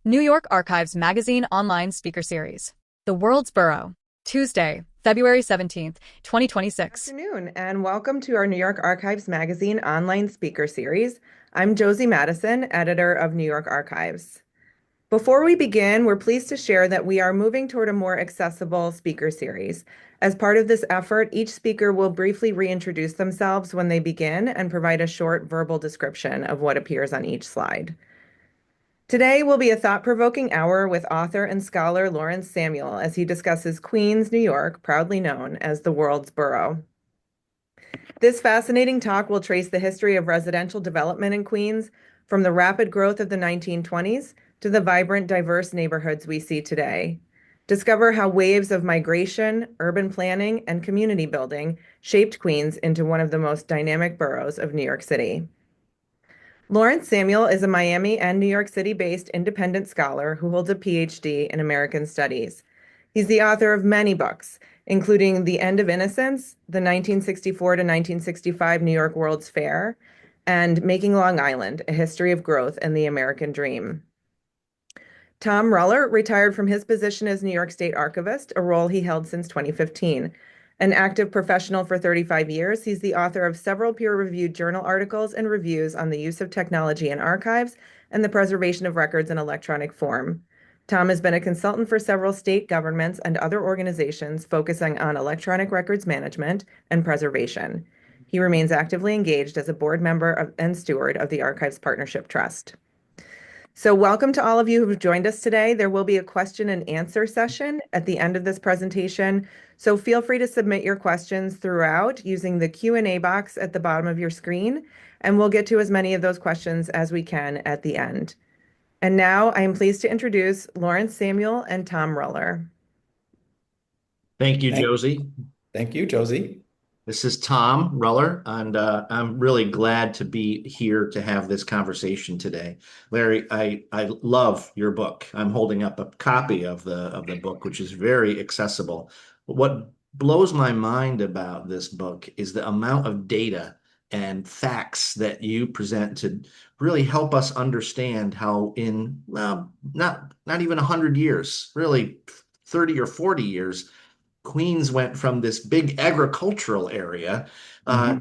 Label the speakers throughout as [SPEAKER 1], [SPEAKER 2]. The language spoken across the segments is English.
[SPEAKER 1] New York Archives Magazine Online Speaker Series. The World's Borough. Tuesday, February 17th, 2026.
[SPEAKER 2] Afternoon, and welcome to our New York Archives Magazine online speaker series. I'm Josie Madison, editor of New York Archives. Before we begin, we're pleased to share that we are moving toward a more accessible speaker series. As part of this effort, each speaker will briefly reintroduce themselves when they begin and provide a short verbal description of what appears on each slide. Today will be a thought-provoking hour with author and scholar Lawrence Samuel as he discusses Queens, New York, proudly known as the world's borough. This fascinating talk will trace the history of residential development in Queens, from the rapid growth of the 1920s to the vibrant, diverse neighborhoods we see today. Discover how waves of migration, urban planning, and community building shaped Queens into one of the most dynamic boroughs of New York City. Lawrence Samuel is a Miami and New York City-based independent scholar who holds a PhD in American Studies. He's the author of many books, including The End of Innocence, the 1964 to 1965 New York World's Fair, and Making Long Island, A History of Growth and the American Dream. Tom Ruller retired from his position as New York State Archivist, a role he held since 2015. An active professional for 35 years, he's the author of several peer-reviewed journal articles and reviews on the use of technology in archives and the preservation of records in electronic form. Tom has been a consultant for several state governments and other organizations focusing on electronic records management and preservation. He remains actively engaged as a board member and steward of the Archives Partnership Trust. So welcome to all of you who have joined us today. There will be a question and answer session at the end of this presentation. So feel free to submit your questions throughout using the Q&A box at the bottom of your screen, and we'll get to as many of those questions as we can at the end. And now I am pleased to introduce Lawrence Samuel and Tom Ruller.
[SPEAKER 3] Thank you, Josie.
[SPEAKER 4] Thank you, Josie.
[SPEAKER 3] This is Tom Ruller, and I'm really glad to be here to have this conversation today. Larry, I love your book. I'm holding up a copy of the book, which is very accessible. But what blows my mind about this book is the amount of data and facts that you present to really help us understand how in, well, not even 100 years, really 30 or 40 years, Queens went from this big agricultural area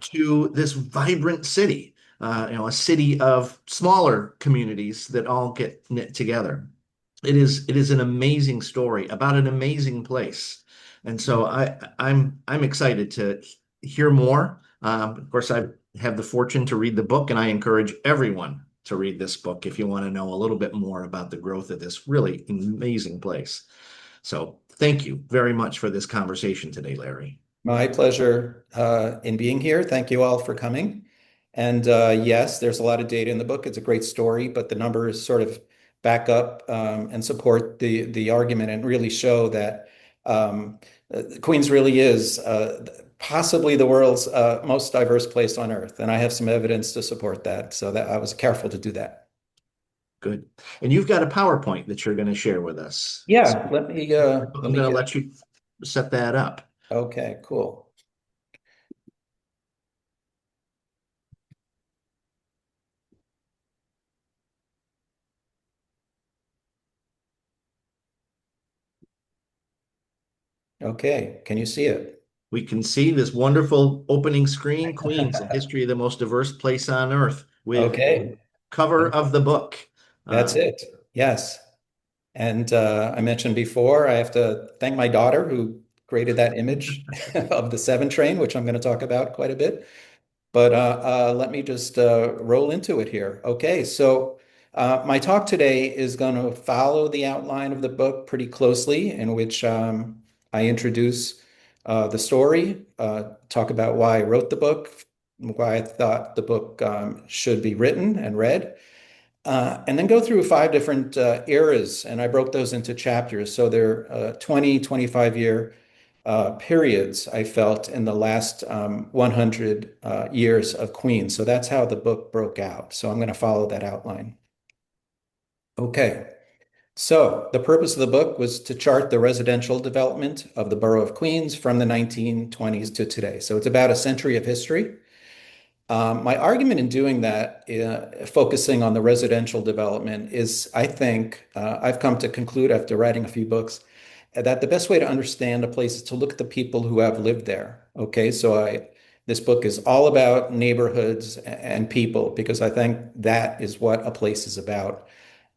[SPEAKER 3] to this vibrant city, a city of smaller communities that all get knit together. It is an amazing story about an amazing place, and so I'm excited to hear more. Of course, I have the fortune to read the book, and I encourage everyone to read this book if you want to know a little bit more about the growth of this really amazing place. So thank you very much for this conversation today, Larry.
[SPEAKER 4] My pleasure in being here. Thank you all for coming. And yes, there's a lot of data in the book. It's a great story, but the numbers sort of back up and support the argument and really show that Queens really is possibly the world's most diverse place on earth. And I have some evidence to support that. So that I was careful to do that.
[SPEAKER 3] Good. And you've got a PowerPoint that you're going to share with us.
[SPEAKER 4] Yeah, let
[SPEAKER 3] I'm
[SPEAKER 4] me
[SPEAKER 3] going to let you set that up.
[SPEAKER 4] Okay, cool. Okay, can you see it?
[SPEAKER 3] We can see this wonderful opening screen, Queens, a history of the most diverse place on earth, with
[SPEAKER 4] Okay,
[SPEAKER 3] cover of the book.
[SPEAKER 4] that's it. Yes. And I mentioned before, I have to thank my daughter who created that image of the 7 train, which I'm going to talk about quite a bit. But let me just roll into it here. Okay, so my talk today is going to follow the outline of the book pretty closely, in which I introduce the story, talk about why I wrote the book, why I thought the book should be written and read. And then go through 5 different eras, and I broke those into chapters. So they're 20, 25-year periods, I felt, in the last 100 years of Queens. So that's how the book broke out. So I'm going to follow that outline. Okay. So the purpose of the book was to chart the residential development of the borough of Queens from the 1920s to today. So it's about a century of history. My argument in doing that, focusing on the residential development, is I think I've come to conclude after writing a few books that the best way to understand a place is to look at the people who have lived there. Okay, so this book is all about neighborhoods and people because I think that is what a place is about.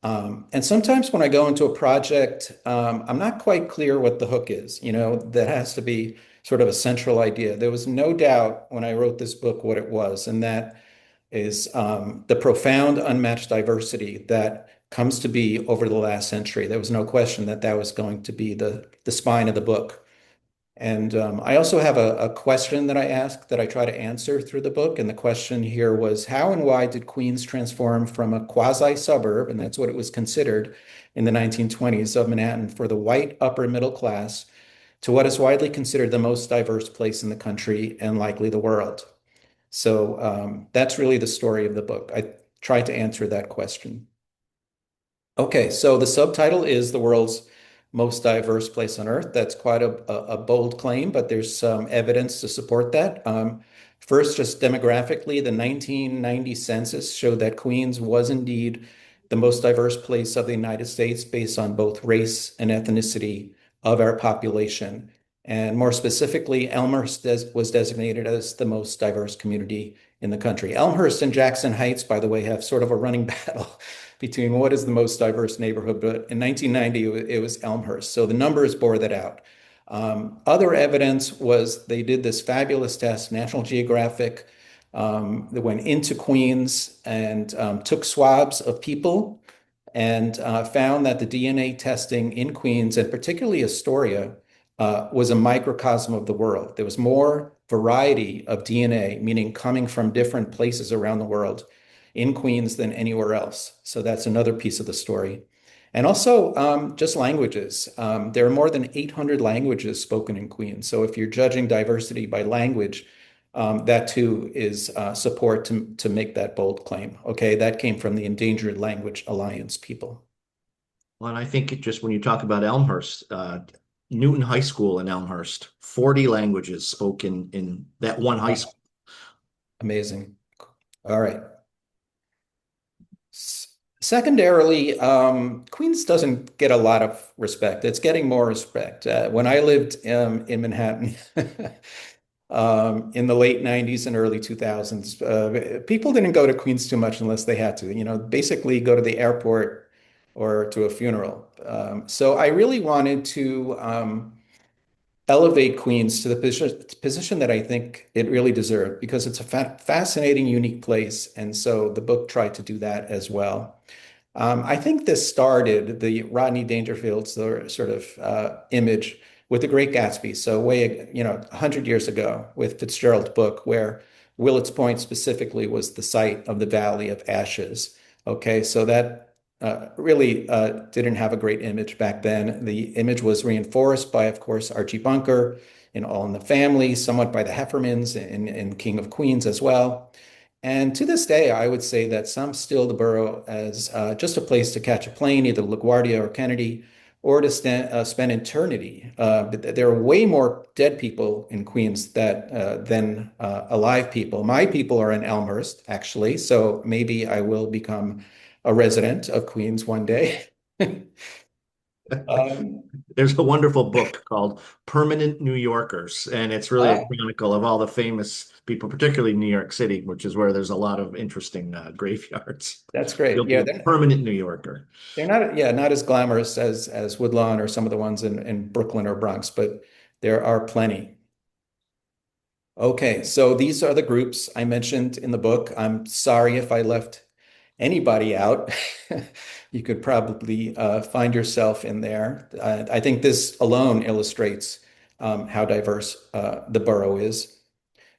[SPEAKER 4] And sometimes when I go into a project, I'm not quite clear what the hook is. That has to be sort of a central idea. There was no doubt when I wrote this book what it was, and that is the profound unmatched diversity that comes to be over the last century. There was no question that that was going to be the spine of the book. And I also have a question that I ask that I try to answer through the book. And the question here was, how and why did Queens transform from a quasi-suburb, and that's what it was considered in the 1920s, of Manhattan for the white upper middle class, to what is widely considered the most diverse place in the country and likely the world? So that's really the story of the book. I tried to answer that question. Okay, so the subtitle is The World's Most Diverse Place on Earth. That's quite a bold claim, but there's some evidence to support that. First, just demographically, the 1990 census showed that Queens was indeed the most diverse place of the United States based on both race and ethnicity of our population. And more specifically, Elmhurst was designated as the most diverse community in the country. Elmhurst and Jackson Heights, by the way, have sort of a running battle between what is the most diverse neighborhood, but in 1990, it was Elmhurst. So the numbers bore that out. Other evidence was they did this fabulous test, National Geographic, that went into Queens and took swabs of people and found that the DNA testing in Queens, and particularly Astoria, was a microcosm of the world. There was more variety of DNA, meaning coming from different places around the world in Queens than anywhere else. So that's another piece of the story. And also just languages. There are more than 800 languages spoken in Queens. So if you're judging diversity by language, that too is support to make that bold claim. Okay, that came from the Endangered Language Alliance people.
[SPEAKER 3] Well, and I think just when you talk about Elmhurst, Newton High School in Elmhurst, 40 languages spoken in that one high school.
[SPEAKER 4] Amazing. All right. Secondarily, Queens doesn't get a lot of respect. It's getting more respect. When I lived in Manhattan in the late 90s and early 2000s, people didn't go to Queens too much unless they had to, basically go to the airport or to a funeral. So I really wanted to elevate Queens to the position that I think it really deserved because it's a fascinating, unique place. And so the book tried to do that as well. I think this started the Rodney Dangerfield's sort of image with The Great Gatsby. So 100 years ago with Fitzgerald's book, where Willets Point specifically was the site of the Valley of Ashes. Okay, so that really didn't have a great image back then. The image was reinforced by, of course, Archie Bunker in All in the Family, somewhat by the Heffermans in King of Queens as well. And to this day, I would say that some still the borough as just a place to catch a plane, either LaGuardia or Kennedy, or to spend eternity. But there are way more dead people in Queens than alive people. My people are in Elmhurst, actually, so maybe I will become a resident of Queens one day.
[SPEAKER 3] There's a wonderful book called Permanent New Yorkers, and it's really a chronicle of all the famous people, particularly New York City, which is where there's a lot of interesting graveyards.
[SPEAKER 4] That's great.
[SPEAKER 3] You'll be
[SPEAKER 4] Yeah,
[SPEAKER 3] a permanent New Yorker.
[SPEAKER 4] they're not, yeah, not as glamorous as Woodlawn or some of the ones in Brooklyn or Bronx, but there are plenty. Okay, so these are the groups I mentioned in the book. I'm sorry if I left anybody out. You could probably find yourself in there. I think this alone illustrates how diverse the borough is.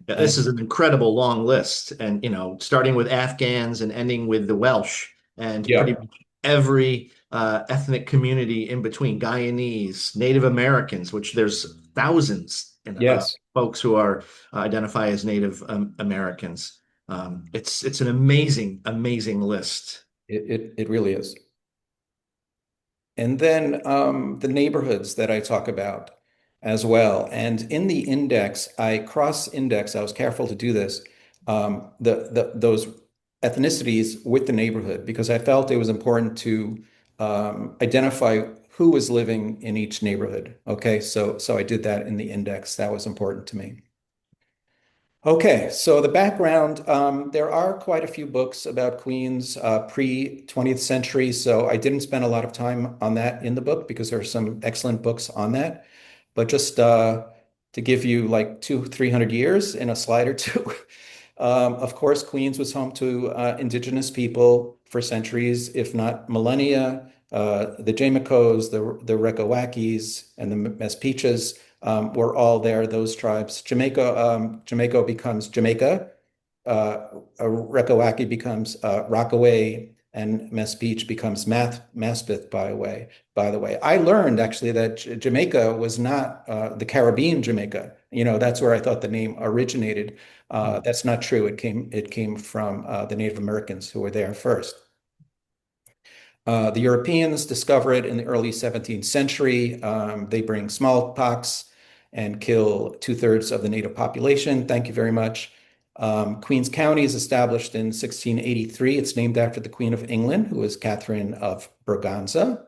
[SPEAKER 3] Yeah,
[SPEAKER 4] And
[SPEAKER 3] this is an incredible long list, and starting with Afghans and ending with the Welsh, and
[SPEAKER 4] yeah,
[SPEAKER 3] pretty much every ethnic community in between, Guyanese, Native Americans, which there's thousands in
[SPEAKER 4] yes,
[SPEAKER 3] folks who are identify as Native Americans. It's an amazing list.
[SPEAKER 4] it really is. And then the neighborhoods that I talk about as well. And in the index, I cross-index, I was careful to do this, those ethnicities with the neighborhood because I felt it was important to identify who was living in each neighborhood. Okay, so I did that in the index. That was important to me. Okay, so the background, there are quite a few books about Queens pre-20th century, so I didn't spend a lot of time on that in the book because there are some excellent books on that. But just to give you like 300 years in a slide or two, of course, Queens was home to indigenous people for centuries, if not millennia. The Jamaico's, the Recowackies, and the Mespeches were all there, those tribes. Jamaica becomes Jamaica, Recowacki becomes Rockaway, and Mespeach becomes Maspeth, by the way. I learned actually that Jamaica was not the Caribbean Jamaica. You know, that's where I thought the name originated. That's not true. It came from the Native Americans who were there first. The Europeans discover it in the early 17th century. They bring smallpox and kill 2/3 of the native population. Thank you very much. Queens County is established in 1683. It's named after the Queen of England, who was Catherine of Braganza,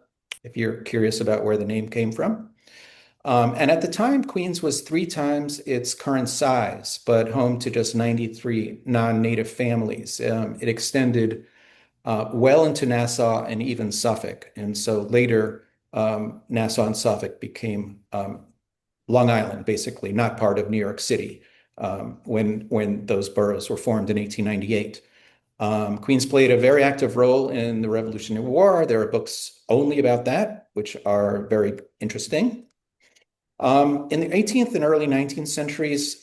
[SPEAKER 4] if you're curious about where the name came from. And at the time, Queens was 3 times its current size, but home to just 93 non-native families. It extended well into Nassau and even Suffolk. And so later, Nassau and Suffolk became Long Island, basically, not part of New York City when those boroughs were formed in 1898. Queens played a very active role in the Revolutionary War. There are books only about that, which are very interesting. In the 18th and early 19th centuries,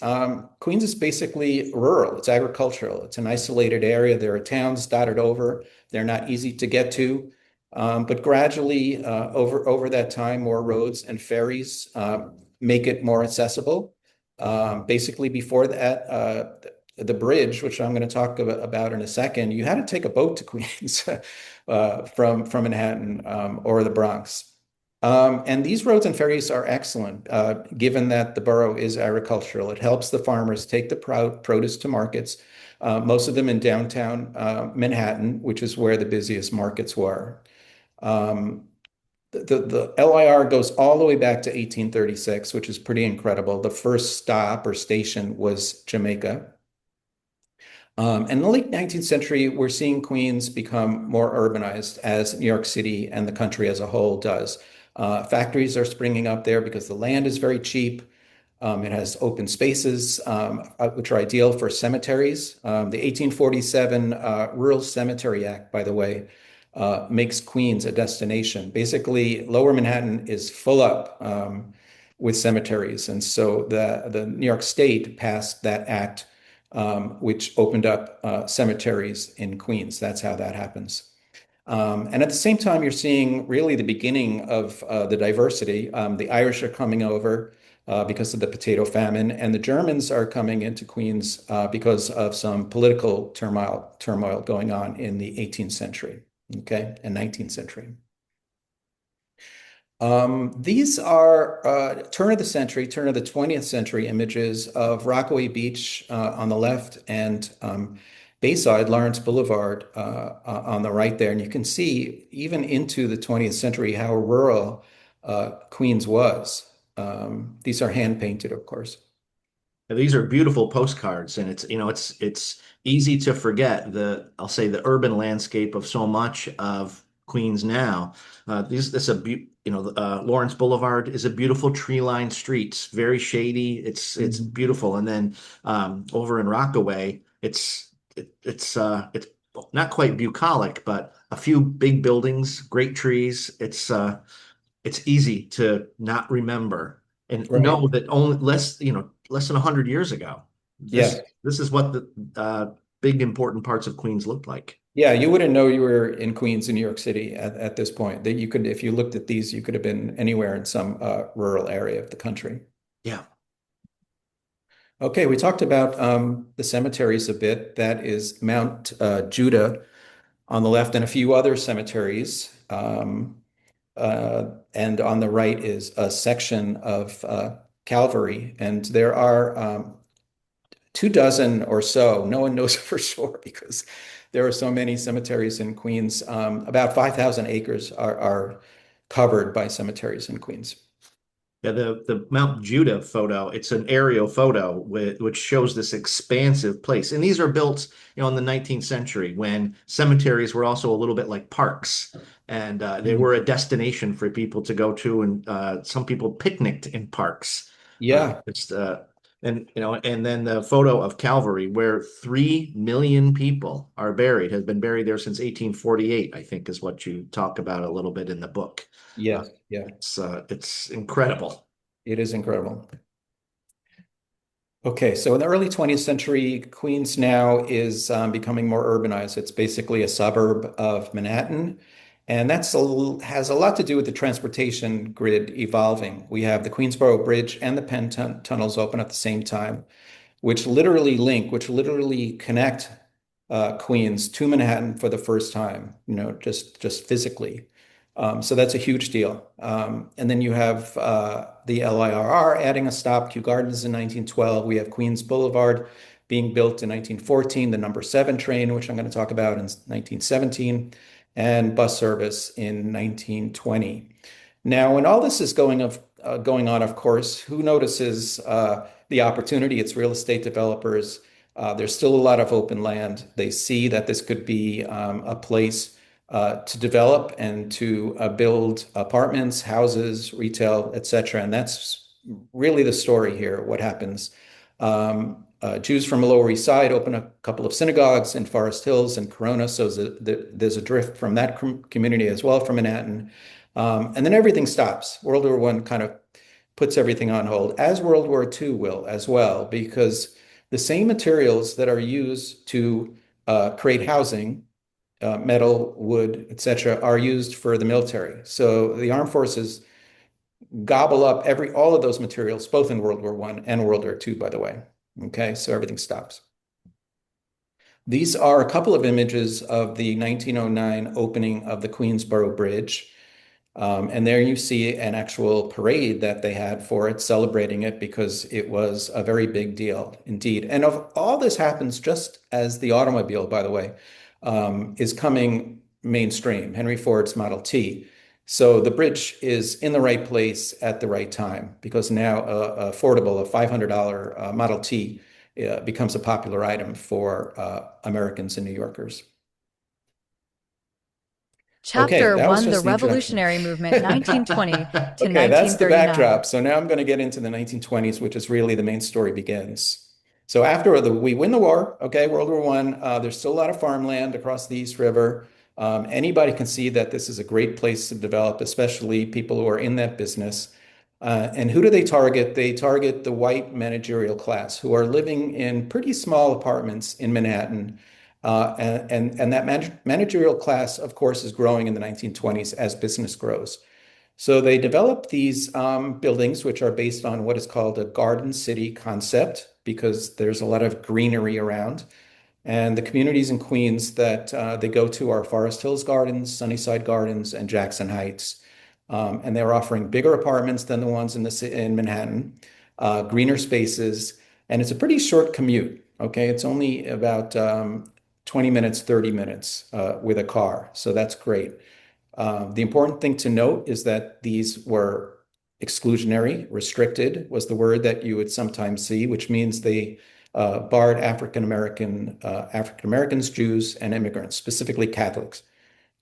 [SPEAKER 4] Queens is basically rural. It's agricultural. It's an isolated area. There are towns dotted over. They're not easy to get to. But gradually, over that time, more roads and ferries make it more accessible. Basically, before that, the bridge, which I'm going to talk about in a second, you had to take a boat to Queens from Manhattan or the Bronx. And these roads and ferries are excellent, given that the borough is agricultural. It helps the farmers take the produce to markets, most of them in downtown Manhattan, which is where the busiest markets were. The LIR goes all the way back to 1836, which is pretty incredible. The first stop or station was Jamaica. And in the late 19th century, we're seeing Queens become more urbanized as New York City and the country as a whole does. Factories are springing up there because the land is very cheap. It has open spaces, which are ideal for cemeteries. The 1847 Rural Cemetery Act, by the way, makes Queens a destination. Basically, Lower Manhattan is full up with cemeteries. And so the New York State passed that act, which opened up cemeteries in Queens. That's how that happens. And at the same time, you're seeing really the beginning of the diversity. The Irish are coming over because of the potato famine, and the Germans are coming into Queens because of some political turmoil going on in the 18th century, okay, and 19th century. These are turn of the century, turn of the 20th century images of Rockaway Beach on the left and Bayside, Lawrence Boulevard on the right there. And you can see even into the 20th century how rural Queens was. These are hand painted, of course.
[SPEAKER 3] These are beautiful postcards, and it's easy to forget I'll say the urban landscape of so much of Queens now. Lawrence Boulevard is a beautiful tree-lined street, very shady. It's beautiful, and then over in Rockaway, it's not quite bucolic, but a few big buildings, great trees. It's easy to not remember and know that only less than 100 years ago. This is what the big important parts of Queens looked like.
[SPEAKER 4] Yeah, you wouldn't know you were in Queens in New York City at this point. That you could, if you looked at these, you could have been anywhere in some rural area of the country.
[SPEAKER 3] Yeah.
[SPEAKER 4] Okay, we talked about the cemeteries a bit. That is Mount Judah on the left and a few other cemeteries. And on the right is a section of Calvary. And there are 2 dozen or so. No one knows for sure because there are so many cemeteries in Queens. About 5,000 acres are covered by cemeteries in Queens.
[SPEAKER 3] Yeah, the Mount Judah photo, it's an aerial photo which shows this expansive place. And these are built, in the 19th century when cemeteries were also a little bit like parks. And they
[SPEAKER 4] Mm.
[SPEAKER 3] were a destination for people to go to. And some people picnicked in parks.
[SPEAKER 4] Yeah,
[SPEAKER 3] It's and then the photo of Calvary where 3 million people are buried, has been buried there since 1848, I think is what you talk about a little bit in the book.
[SPEAKER 4] yes, yeah,
[SPEAKER 3] It's incredible.
[SPEAKER 4] it is incredible. Okay, so in the early 20th century, Queens now is becoming more urbanized. It's basically a suburb of Manhattan, and has a lot to do with the transportation grid evolving. We have the Queensboro Bridge and the Penn tunnels open at the same time, which literally connect Queens to Manhattan for the first time, just physically. So that's a huge deal. And then you have the LIRR adding a stop, Kew Gardens in 1912. We have Queens Boulevard being built in 1914, the number 7 train, which I'm going to talk about in 1917, and bus service in 1920. Now, when all this is going on, of course, who notices the opportunity? It's real estate developers. There's still a lot of open land. They see that this could be a place to develop and to build apartments, houses, retail, etc. And that's really the story here. What happens? Jews from the Lower East Side open a couple of synagogues in Forest Hills and Corona, so there's a drift from that community as well from Manhattan. And then everything stops. World War I kind of puts everything on hold, as World War II will as well, because the same materials that are used to create housing, metal, wood, etc., are used for the military. So the armed forces gobble up all of those materials, both in World War I and World War II, by the way. Okay, so everything stops. These are a couple of images of the 1909 opening of the Queensboro Bridge. And there you see an actual parade that they had for it, celebrating it because it was a very big deal indeed. And of all this happens just as the automobile, by the way, is coming mainstream, Henry Ford's Model T. So the bridge is in the right place at the right time because now affordable, a $500 Model T becomes a popular item for Americans and New Yorkers. Okay,
[SPEAKER 1] Chapter
[SPEAKER 4] that was
[SPEAKER 1] 1, The
[SPEAKER 4] just the introduction.
[SPEAKER 1] Revolutionary Movement, 1920 to
[SPEAKER 4] Okay, that's the
[SPEAKER 1] 1939.
[SPEAKER 4] backdrop. So now I'm going to get into the 1920s, which is really the main story begins. So we win the war, okay, World War I, there's still a lot of farmland across the East River. Anybody can see that this is a great place to develop, especially people who are in that business. And who do they target? They target the white managerial class who are living in pretty small apartments in Manhattan. And that managerial class, of course, is growing in the 1920s as business grows. So they developed these buildings, which are based on what is called a garden city concept, because there's a lot of greenery around. And the communities in Queens that they go to are Forest Hills Gardens, Sunnyside Gardens, and Jackson Heights. And they're offering bigger apartments than the ones in Manhattan, greener spaces, and it's a pretty short commute. Okay, it's only about 20 minutes, 30 minutes with a car. So that's great. The important thing to note is that these were exclusionary, restricted was the word that you would sometimes see, which means they barred African Americans, Jews, and immigrants, specifically Catholics.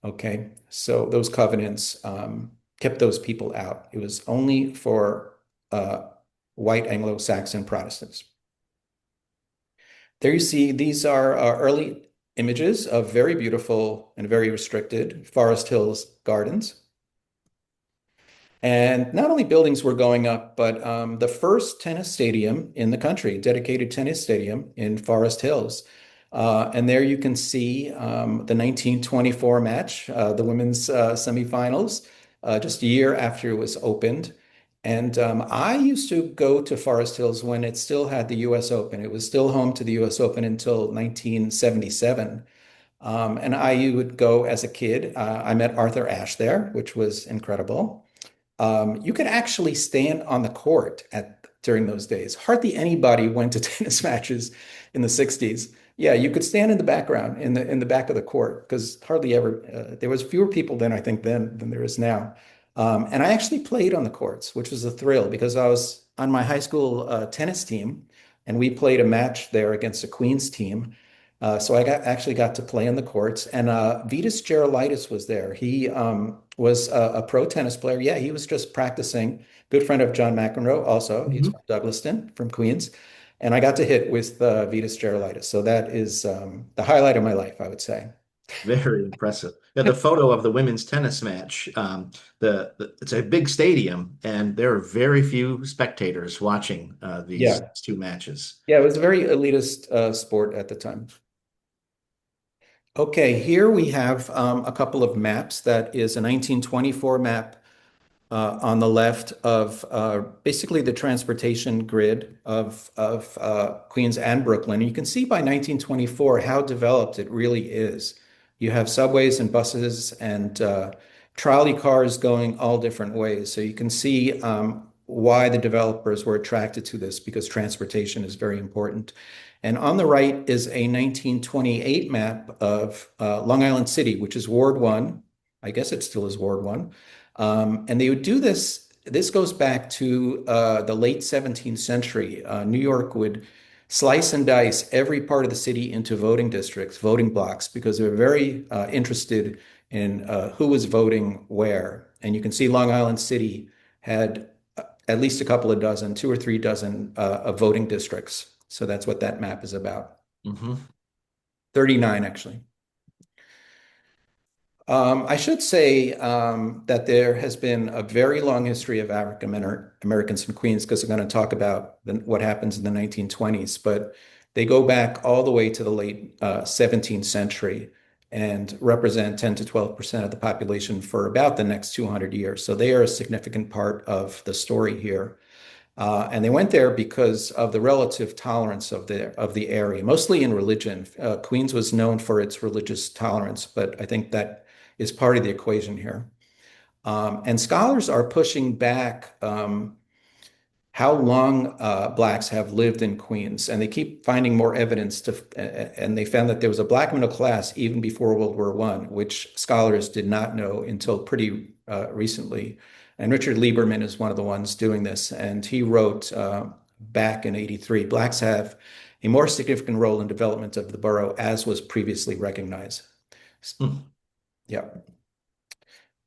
[SPEAKER 4] Okay, so those covenants kept those people out. It was only for white Anglo-Saxon Protestants. There you see, these are early images of very beautiful and very restricted Forest Hills gardens. And not only buildings were going up, but the first tennis stadium in the country, dedicated tennis stadium in Forest Hills. And there you can see the 1924 match, the women's semifinals, just a year after it was opened. And I used to go to Forest Hills when it still had the US Open. It was still home to the US Open until 1977. And I would go as a kid. I met Arthur Ashe there, which was incredible. you could actually stand on the court during those days. Hardly anybody went to tennis matches in the 60s. Yeah, you could stand in the background in the back of the court because hardly ever there was fewer people then, I think, then than there is now. And I actually played on the courts, which was a thrill because I was on my high school tennis team, and we played a match there against a Queens team. So I actually got to play on the courts, and Vitas Gerulaitis was there. He was a pro tennis player. Yeah, he was just practicing. Good friend of John McEnroe, also. He's
[SPEAKER 3] Mhm.
[SPEAKER 4] from Douglaston, from Queens, and I got to hit with Vitas Gerulaitis. So that is the highlight of my life, I would say.
[SPEAKER 3] Very impressive. Yeah, the photo of the women's tennis match, it's a big stadium, and there are very few spectators watching these
[SPEAKER 4] Yeah,
[SPEAKER 3] two matches.
[SPEAKER 4] yeah, it was a very elitist sport at the time. Okay, here we have a couple of maps. That is a 1924 map on the left of basically the transportation grid of Queens and Brooklyn. And you can see by 1924 how developed it really is. You have subways and buses and trolley cars going all different ways. So you can see why the developers were attracted to this because transportation is very important. And on the right is a 1928 map of Long Island City, which is Ward 1. I guess it still is Ward 1. And they would do this. This goes back to the late 17th century. New York would slice and dice every part of the city into voting districts, voting blocks, because they were very interested in who was voting where. And you can see Long Island City had at least a couple of dozen, two or three dozen of voting districts. So that's what that map is about.
[SPEAKER 3] Hmm.
[SPEAKER 4] 39, actually. I should say that there has been a very long history of African Americans in Queens because we're going to talk about what happens in the 1920s, but they go back all the way to the late 17th century and represent 10 to 12% of the population for about the next 200 years. So they are a significant part of the story here. And they went there because of the relative tolerance of the area, mostly in religion. Queens was known for its religious tolerance, but I think that is part of the equation here. And scholars are pushing back how long Blacks have lived in Queens, and they keep finding more evidence and they found that there was a Black middle class even before World War I, which scholars did not know until pretty recently. And Richard Lieberman is one of the ones doing this, and he wrote back in '83, Blacks have a more significant role in development of the borough as was previously recognized.
[SPEAKER 3] Hmm.
[SPEAKER 4] Yeah.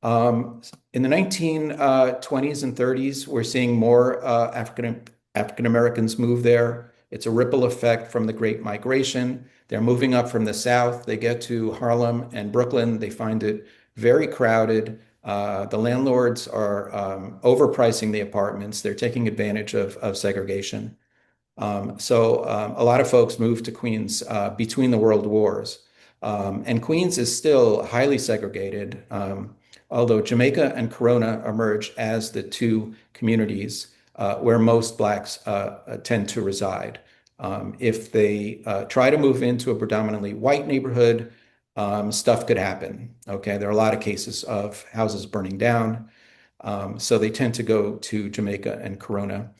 [SPEAKER 4] Um, in the 1920s and 30s, we're seeing more African Americans move there. It's a ripple effect from the Great Migration. They're moving up from the South. They get to Harlem and Brooklyn. They find it very crowded. The landlords are overpricing the apartments. They're taking advantage of segregation. A lot of folks moved to Queens between the world wars. And Queens is still highly segregated, although Jamaica and Corona emerge as the two communities where most Blacks tend to reside. If they try to move into a predominantly white neighborhood, stuff could happen. Okay, there are a lot of cases of houses burning down. So they tend to go to Jamaica and Corona.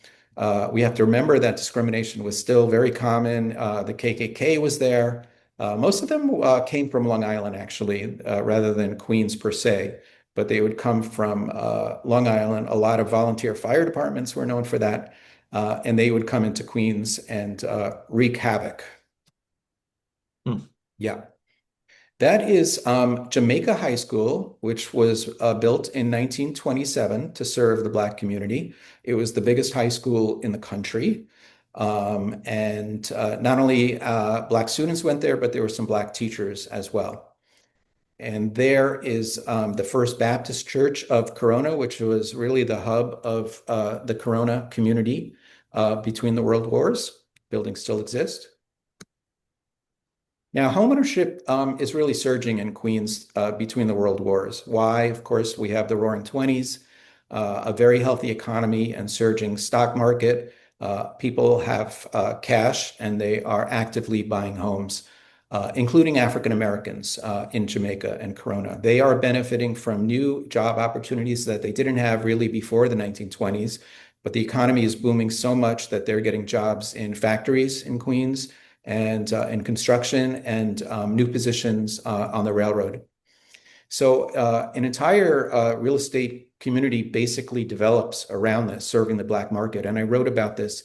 [SPEAKER 4] We have to remember that discrimination was still very common. The KKK was there. Most of them came from Long Island, actually, rather than Queens per se, but they would come from Long Island. A lot of volunteer fire departments were known for that, and they would come into Queens and wreak havoc.
[SPEAKER 3] Hmm.
[SPEAKER 4] Yeah. That is Jamaica High School, which was built in 1927 to serve the Black community. It was the biggest high school in the country. And not only Black students went there, but there were some Black teachers as well. And there is the First Baptist Church of Corona, which was really the hub of the Corona community between the world wars. Buildings still exist. Now, homeownership is really surging in Queens between the world wars. Why? Of course, we have the Roaring '20s, a very healthy economy and surging stock market. People have cash and they are actively buying homes. including African Americans in Jamaica and Corona. They are benefiting from new job opportunities that they didn't have really before the 1920s, but the economy is booming so much that they're getting jobs in factories in Queens and in construction and new positions on the railroad. So an entire real estate community basically develops around this, serving the Black market. And I wrote about this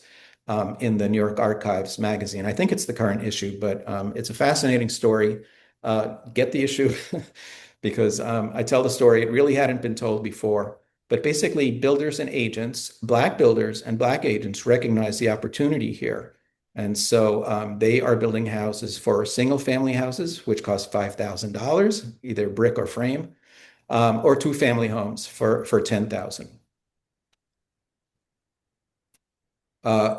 [SPEAKER 4] in the New York Archives magazine. I think it's the current issue, but it's a fascinating story. Get the issue because I tell the story. It really hadn't been told before. But basically, builders and agents, Black builders and Black agents recognize the opportunity here. And so they are building houses for single family houses, which cost $5,000, either brick or frame, or two family homes for $10,000.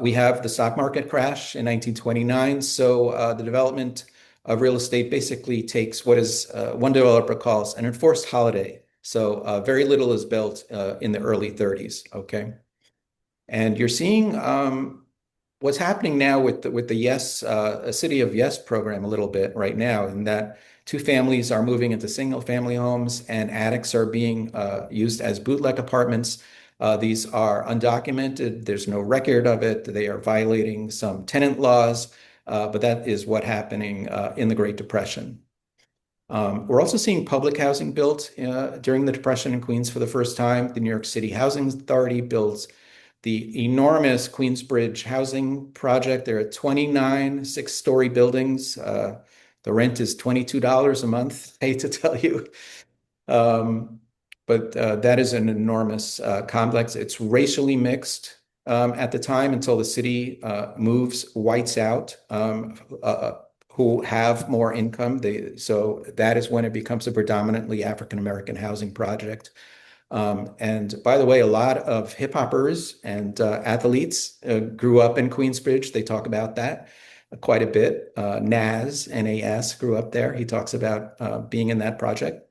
[SPEAKER 4] We have the stock market crash in 1929. So the development of real estate basically takes what is one developer calls an enforced holiday. So very little is built in the early 30s. Okay. And you're seeing what's happening now with the Yes, a City of Yes program a little bit right now, in that two families are moving into single family homes and attics are being used as bootleg apartments. These are undocumented. There's no record of it. They are violating some tenant laws, but that is what's happening in the Great Depression. We're also seeing public housing built during the Depression in Queens for the first time. The New York City Housing Authority builds the enormous Queensbridge housing project. There are 29 six-story buildings. The rent is $22 a month. I hate to tell you. But that is an enormous complex. It's racially mixed at the time until the city moves whites out who have more income. So that is when it becomes a predominantly African-American housing project. And by the way, a lot of hip hoppers and athletes grew up in Queensbridge. They talk about that quite a bit. Nas, Nas, grew up there. He talks about being in that project.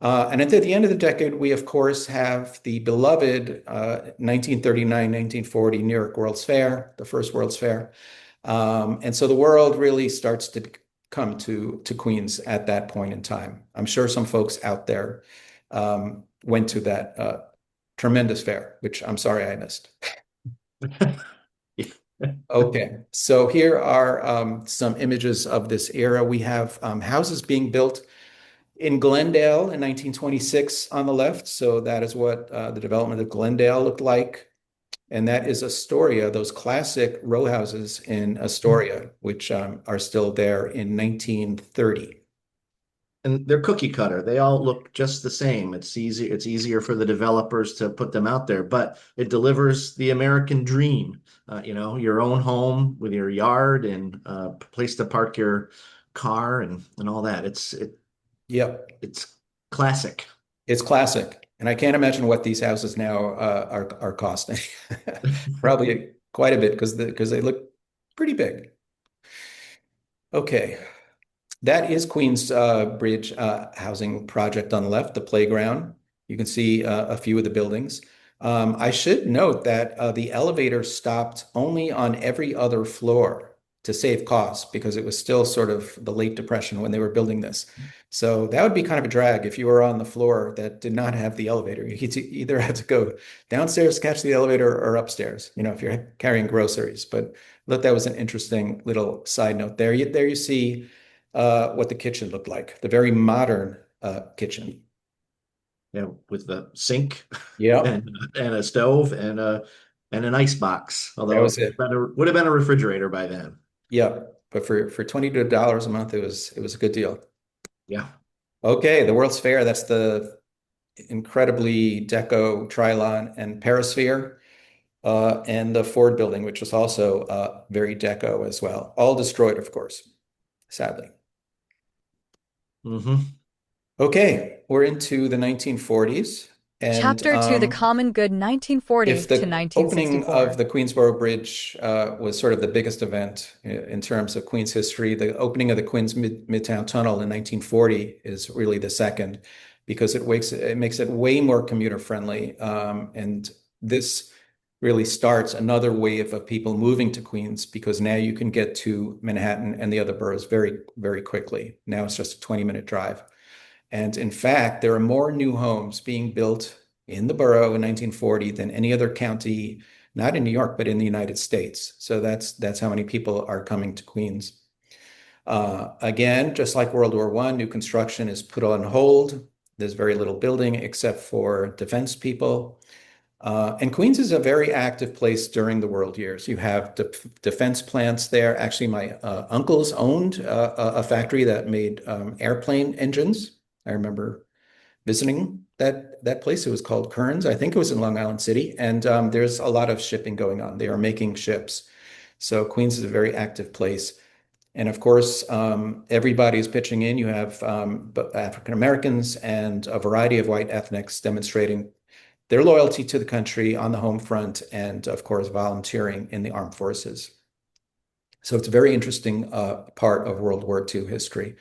[SPEAKER 4] And at the end of the decade, we, of course, have the beloved 1939-1940 New York World's Fair, the first World's Fair. And so the world really starts to come to Queens at that point in time. I'm sure some folks out there went to that tremendous fair, which I'm sorry I missed. Okay, so here are some images of this era. We have houses being built in Glendale in 1926 on the left. So that is what the development of Glendale looked like. And that is Astoria, those classic row houses in Astoria, which are still there in 1930.
[SPEAKER 3] And they're cookie cutter. They all look just the same. It's easy. It's easier for the developers to put them out there, but it delivers the American dream. Your own home with your yard and place to park your car and all that.
[SPEAKER 4] Yep.
[SPEAKER 3] It's classic.
[SPEAKER 4] It's classic. And I can't imagine what these houses now are costing. Probably quite a bit because they look pretty big. Okay. That is Queens Bridge housing project on the left, the playground. You can see a few of the buildings. I should note that the elevator stopped only on every other floor to save costs because it was still sort of the late Depression when they were building this. So that would be kind of a drag if you were on the floor that did not have the elevator. You either had to go downstairs, catch the elevator, or upstairs, if you're carrying groceries. But that was an interesting little side note there. There you see what the kitchen looked like, the very modern kitchen.
[SPEAKER 3] Yeah, with the sink,
[SPEAKER 4] yeah,
[SPEAKER 3] and a stove and an ice box. Although
[SPEAKER 4] that was it.
[SPEAKER 3] Would have been a refrigerator by then.
[SPEAKER 4] Yeah, but for $22 a month, it was a good deal.
[SPEAKER 3] Yeah.
[SPEAKER 4] Okay, the World's Fair. That's the incredibly deco Trilon and Perisphere, and the Ford Building, which was also very deco as well. All destroyed, of course, sadly.
[SPEAKER 3] Mm-hmm.
[SPEAKER 4] Okay, we're into the 1940s. And
[SPEAKER 1] Chapter 2, The Common Good, 1940
[SPEAKER 4] if
[SPEAKER 1] to
[SPEAKER 4] the
[SPEAKER 1] 1964.
[SPEAKER 4] opening of the Queensboro Bridge was sort of the biggest event in terms of Queens history, the opening of the Queens Midtown Tunnel in 1940 is really the second because it makes it way more commuter friendly. And this really starts another wave of people moving to Queens because now you can get to Manhattan and the other boroughs very, very quickly. Now it's just a 20-minute drive. And in fact, there are more new homes being built in the borough in 1940 than any other county, not in New York, but in the United States. So that's how many people are coming to Queens. Again, just like World War I, new construction is put on hold. There's very little building except for defense people. And Queens is a very active place during the world years. You have defense plants there. Actually, my uncles owned a factory that made airplane engines. I remember visiting that place. It was called Kearns. I think it was in Long Island City. And there's a lot of shipping going on. They are making ships. So Queens is a very active place. And of course, everybody's pitching in. You have African Americans and a variety of white ethnics demonstrating their loyalty to the country on the home front and, of course, volunteering in the armed forces. So it's a very interesting part of World War II history.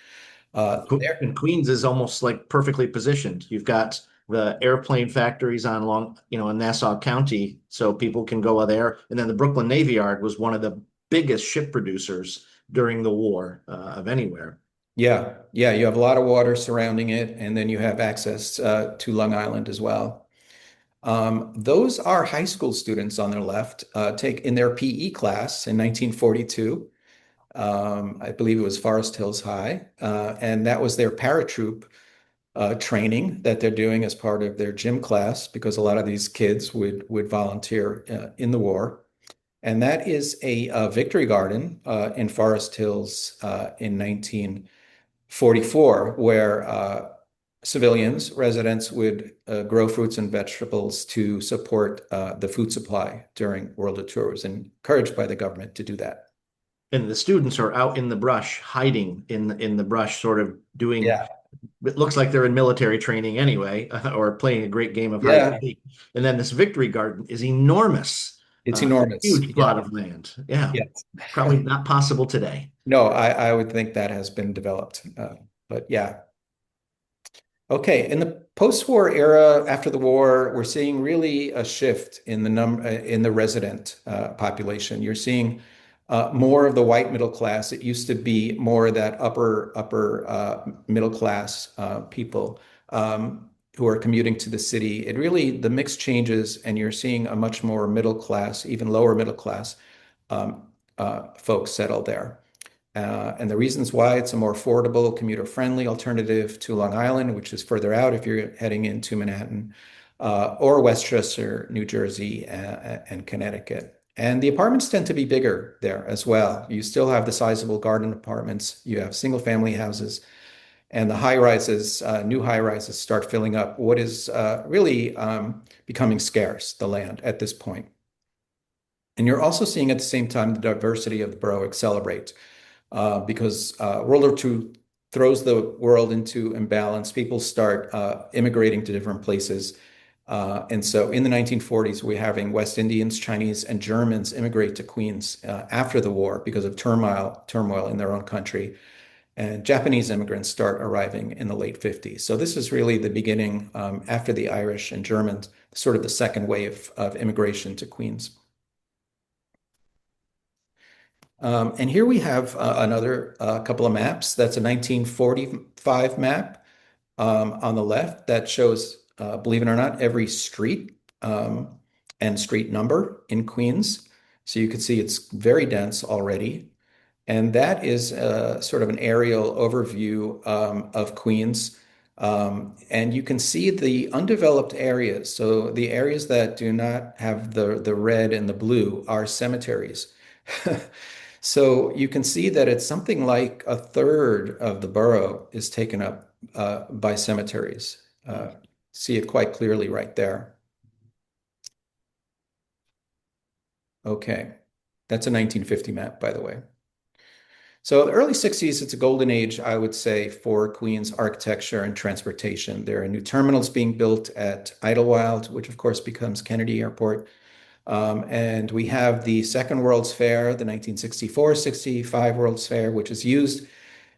[SPEAKER 3] And Queens is almost like perfectly positioned. You've got the airplane factories on in Nassau County, so people can go there. And then the Brooklyn Navy Yard was one of the biggest ship producers during the war of anywhere.
[SPEAKER 4] Yeah, you have a lot of water surrounding it, and then you have access to Long Island as well. Those are high school students on their left, take in their PE class in 1942. I believe it was Forest Hills High, and that was their paratroop training that they're doing as part of their gym class because a lot of these kids would volunteer in the war. And that is a victory garden in Forest Hills in 1944, where civilians, residents would grow fruits and vegetables to support the food supply during World War II. It was encouraged by the government to do that.
[SPEAKER 3] And the students are out in the brush, hiding in the brush, sort of doing.
[SPEAKER 4] Yeah.
[SPEAKER 3] It looks like they're in military training anyway, or playing a great game of hide
[SPEAKER 4] Yeah.
[SPEAKER 3] and seek. And then this victory garden is enormous.
[SPEAKER 4] It's enormous.
[SPEAKER 3] Huge plot of land. Yeah.
[SPEAKER 4] Yes.
[SPEAKER 3] Probably not possible today.
[SPEAKER 4] No, I would think that has been developed. But yeah. Okay, in the post-war era, after the war, we're seeing really a shift in the resident population. You're seeing more of the white middle class. It used to be more of that upper middle class people who are commuting to the city. The mix changes, and you're seeing a much more middle class, even lower middle class folks settle there. And the reasons why: it's a more affordable, commuter-friendly alternative to Long Island, which is further out if you're heading into Manhattan, or Westchester, New Jersey, and Connecticut. And the apartments tend to be bigger there as well. You still have the sizable garden apartments. You have single-family houses, and the high-rises, new high-rises start filling up what is really becoming scarce, the land at this point. And you're also seeing at the same time the diversity of the borough accelerate. Because World War II throws the world into imbalance. People start immigrating to different places. And so in the 1940s, we're having West Indians, Chinese, and Germans immigrate to Queens after the war because of turmoil in their own country. And Japanese immigrants start arriving in the late 50s. So this is really the beginning, after the Irish and Germans, sort of the second wave of immigration to Queens. And here we have another couple of maps. That's a 1945 map on the left that shows, believe it or not, every street and street number in Queens. So you can see it's very dense already. And that is sort of an aerial overview of Queens. And you can see the undeveloped areas. So the areas that do not have the red and the blue are cemeteries. So you can see that it's something like a third of the borough is taken up by cemeteries. See it quite clearly right there. Okay, that's a 1950 map, by the way. So the early 60s, it's a golden age, I would say, for Queens architecture and transportation. There are new terminals being built at Idlewild, which of course becomes Kennedy Airport. And we have the Second World's Fair, the 1964-65 World's Fair, which is used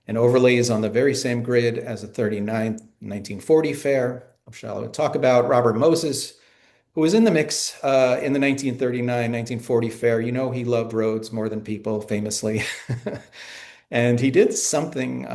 [SPEAKER 4] and overlays on the very same grid as the 39th 1940 fair, which I'll talk about. Robert Moses who was in the mix in the 1939, 1940 fair. You know, he loved roads more than people, famously. And he did something,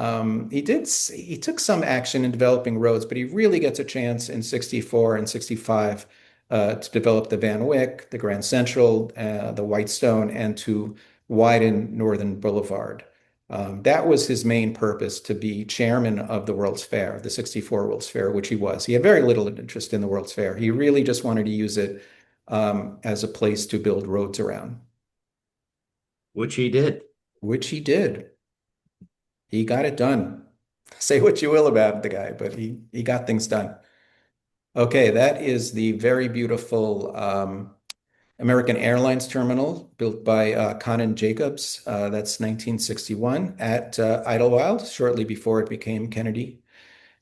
[SPEAKER 4] he took some action in developing roads, but he really gets a chance in 64 and 65 to develop the Van Wyck, the Grand Central, the Whitestone, and to widen Northern Boulevard. That was his main purpose, to be chairman of the World's Fair, the 64 World's Fair, which he was. He had very little interest in the World's Fair. He really just wanted to use it as a place to build roads around,
[SPEAKER 3] Which he did.
[SPEAKER 4] which he did. He got it done. Say what you will about the guy, but he got things done. Okay, that is the very beautiful American Airlines terminal built by Conan Jacobs. That's 1961 at Idlewild, shortly before it became Kennedy.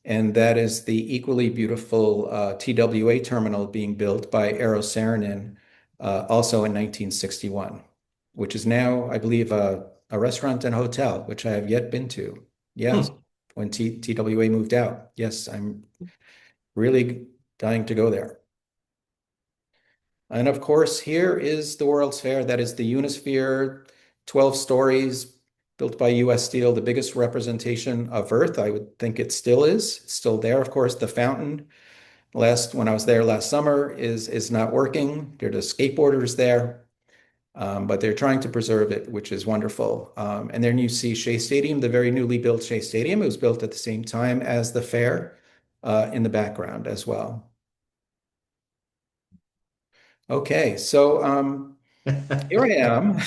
[SPEAKER 4] And that is the equally beautiful TWA terminal being built by Eero Saarinen, also in 1961, which is now, I believe, a restaurant and hotel, which I have yet been to. Yes,
[SPEAKER 3] Hmm.
[SPEAKER 4] when TWA moved out. Yes, I'm really dying to go there. And of course, here is the World's Fair. That is the Unisphere, 12 stories, built by US Steel, the biggest representation of Earth. I would think it still is. It's still there, of course. The fountain, when I was there last summer, is not working. There are the skateboarders there, but they're trying to preserve it, which is wonderful. And then you see Shea Stadium, the very newly built Shea Stadium. It was built at the same time as the fair, in the background as well. Okay, so here I am.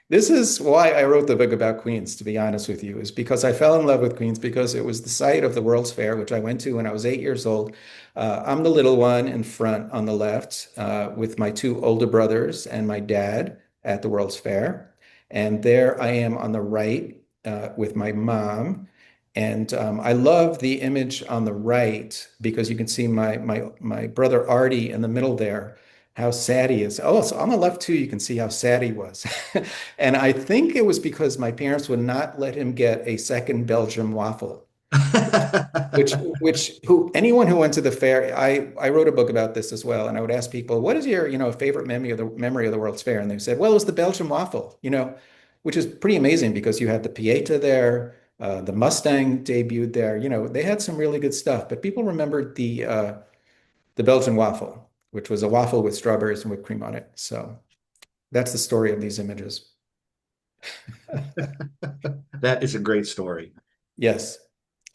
[SPEAKER 4] This is why I wrote the book about Queens, to be honest with you, is because I fell in love with Queens because it was the site of the World's Fair, which I went to when I was 8 years old. I'm the little one in front on the left, with my two older brothers and my dad at the World's Fair. And there I am on the right, with my mom. And I love the image on the right because you can see my brother Artie in the middle there, how sad he is. Oh, so on the left too, you can see how sad he was. And I think it was because my parents would not let him get a second Belgium waffle. Anyone who went to the fair, I wrote a book about this as well, and I would ask people, what is your, favorite memory of the World's Fair? And they said, well, it was the Belgian waffle, which is pretty amazing because you had the Pieta there, the Mustang debuted there. They had some really good stuff, but people remembered the Belgian waffle, which was a waffle with strawberries and whipped cream on it. So that's the story of these images.
[SPEAKER 3] That is a great story.
[SPEAKER 4] Yes.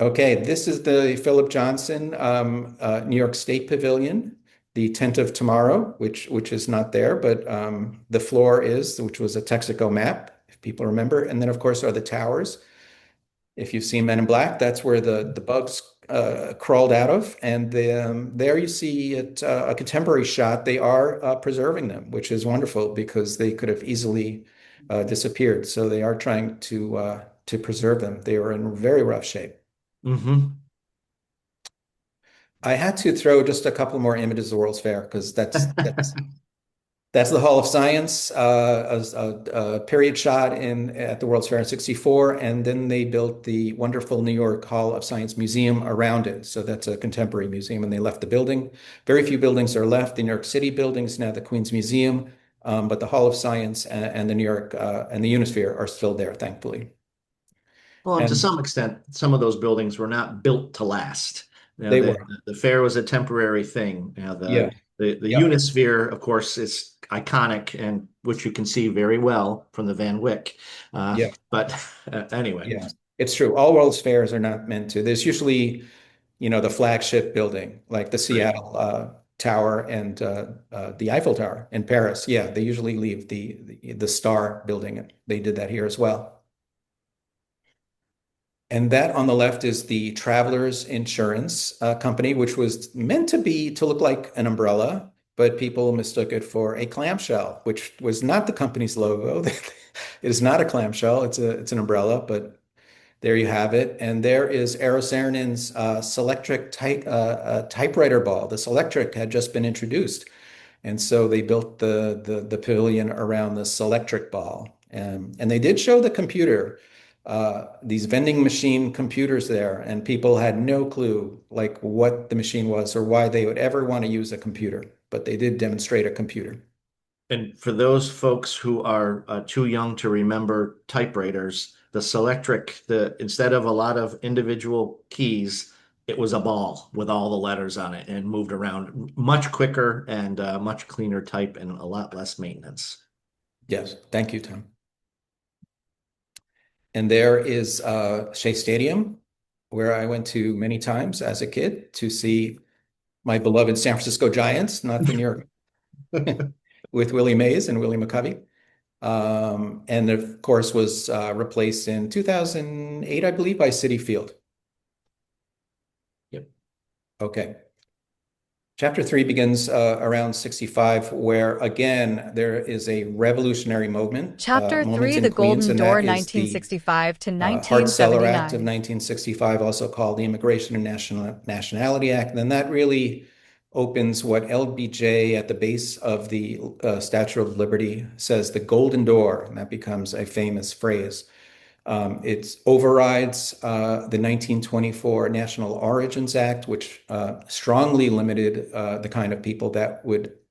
[SPEAKER 4] Okay, this is the Philip Johnson New York State Pavilion, the Tent of Tomorrow, which is not there, but the floor is, which was a Texaco map, if people remember. And then, of course, are the towers. If you've seen Men in Black, that's where the bugs crawled out of. And there you see it, a contemporary shot. They are preserving them, which is wonderful because they could have easily disappeared. So they are trying to preserve them. They are in very rough shape.
[SPEAKER 3] Mm-hmm.
[SPEAKER 4] I had to throw just a couple more images of the World's Fair because that's the Hall of Science, a period shot at the World's Fair in 64, and then they built the wonderful New York Hall of Science Museum around it. So that's a contemporary museum, and they left the building. Very few buildings are left. The New York City building is now the Queens Museum, but the Hall of Science and the New York and the Unisphere are still there, thankfully.
[SPEAKER 3] Well, and to
[SPEAKER 4] And
[SPEAKER 3] some extent, some of those buildings were not built to last.
[SPEAKER 4] they were,
[SPEAKER 3] The fair was a temporary thing.
[SPEAKER 4] yeah,
[SPEAKER 3] The
[SPEAKER 4] yeah,
[SPEAKER 3] Unisphere, of course, is iconic, and which you can see very well from the Van Wyck.
[SPEAKER 4] yeah,
[SPEAKER 3] But anyway.
[SPEAKER 4] yeah. It's true. All World's Fairs are not meant to. There's usually the flagship building, like the
[SPEAKER 3] Right.
[SPEAKER 4] Seattle Tower and the Eiffel Tower in Paris. Yeah, they usually leave the Star building. They did that here as well. And that on the left is the Travelers Insurance Company, which was meant to look like an umbrella, but people mistook it for a clamshell, which was not the company's logo. It is not a clamshell. It's an umbrella, but there you have it. And there is Eero Saarinen's Selectric typewriter ball. The Selectric had just been introduced. And so they built the pavilion around the Selectric ball. And they did show the computer these vending machine computers there, and people had no clue like what the machine was or why they would ever want to use a computer, but they did demonstrate a computer.
[SPEAKER 3] And for those folks who are too young to remember typewriters, the Selectric, instead of a lot of individual keys, it was a ball with all the letters on it and moved around much quicker and much cleaner type and a lot less maintenance.
[SPEAKER 4] Yes, thank you, Tom. And there is Shea Stadium, where I went to many times as a kid to see my beloved San Francisco Giants, not the New York, with Willie Mays and Willie McCovey. And of course was replaced in 2008, I believe, by Citi Field.
[SPEAKER 3] Yep.
[SPEAKER 4] Okay. Chapter 3 begins around 65, where again there is a revolutionary moment
[SPEAKER 1] Chapter
[SPEAKER 4] moment
[SPEAKER 1] 3,
[SPEAKER 4] in
[SPEAKER 1] The
[SPEAKER 4] Queens,
[SPEAKER 1] Golden
[SPEAKER 4] and
[SPEAKER 1] Door,
[SPEAKER 4] that is the
[SPEAKER 1] 1965 to
[SPEAKER 4] Hart-Celler Act of
[SPEAKER 1] 1979.
[SPEAKER 4] 1965, also called the Immigration and Nationality Act. And then that really opens what LBJ at the base of the Statue of Liberty says, the Golden Door, and that becomes a famous phrase. It overrides the 1924 National Origins Act, which strongly limited the kind of people that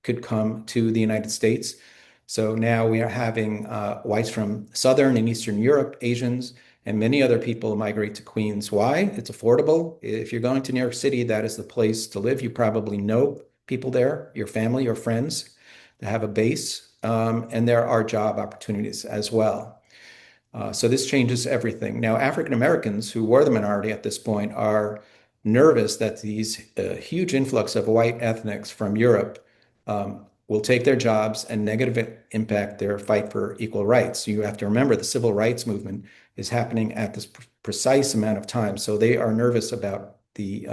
[SPEAKER 4] could come to the United States. So now we are having whites from Southern and Eastern Europe, Asians, and many other people migrate to Queens. Why? It's affordable. If you're going to New York City, that is the place to live. You probably know people there, your family, your friends, that have a base, and there are job opportunities as well. So this changes everything. Now, African Americans, who were the minority at this point, are nervous that these huge influx of white ethnics from Europe will take their jobs and negatively impact their fight for equal rights. You have to remember the civil rights movement is happening at this precise amount of time. So they are nervous about the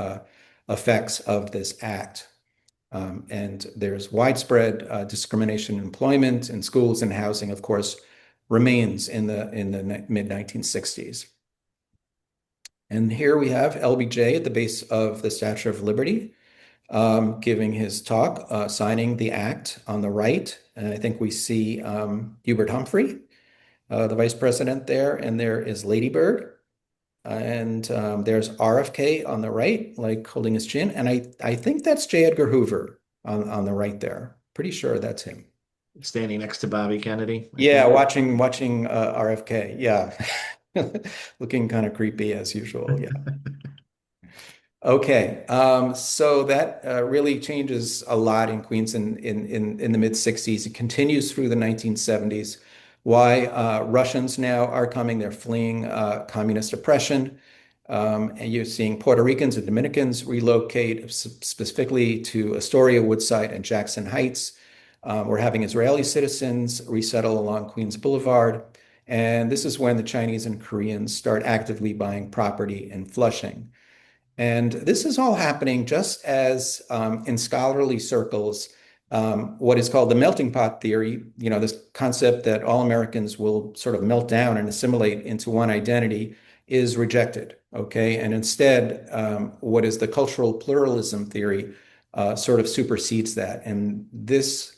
[SPEAKER 4] effects of this act. And there's widespread discrimination in employment, in schools, and housing, of course, remains in the mid 1960s. And here we have LBJ at the base of the Statue of Liberty, giving his talk, signing the act on the right. And I think we see Hubert Humphrey, the vice president there, and there is Lady Bird. And there's RFK on the right, like holding his chin. And I think that's J. Edgar Hoover on the right there. Pretty sure that's him.
[SPEAKER 3] Standing next to Bobby Kennedy.
[SPEAKER 4] Yeah, watching RFK. Yeah. Looking kind of creepy as usual. Yeah. Okay. So that really changes a lot in Queens in the mid 60s. It continues through the 1970s. Why Russians now are coming, they're fleeing communist oppression. And you're seeing Puerto Ricans and Dominicans relocate specifically to Astoria, Woodside, and Jackson Heights. We're having Israeli citizens resettle along Queens Boulevard. And this is when the Chinese and Koreans start actively buying property in Flushing. And this is all happening just as in scholarly circles, what is called the melting pot theory, this concept that all Americans will sort of melt down and assimilate into one identity is rejected, okay? And instead, what is the cultural pluralism theory sort of supersedes that. And this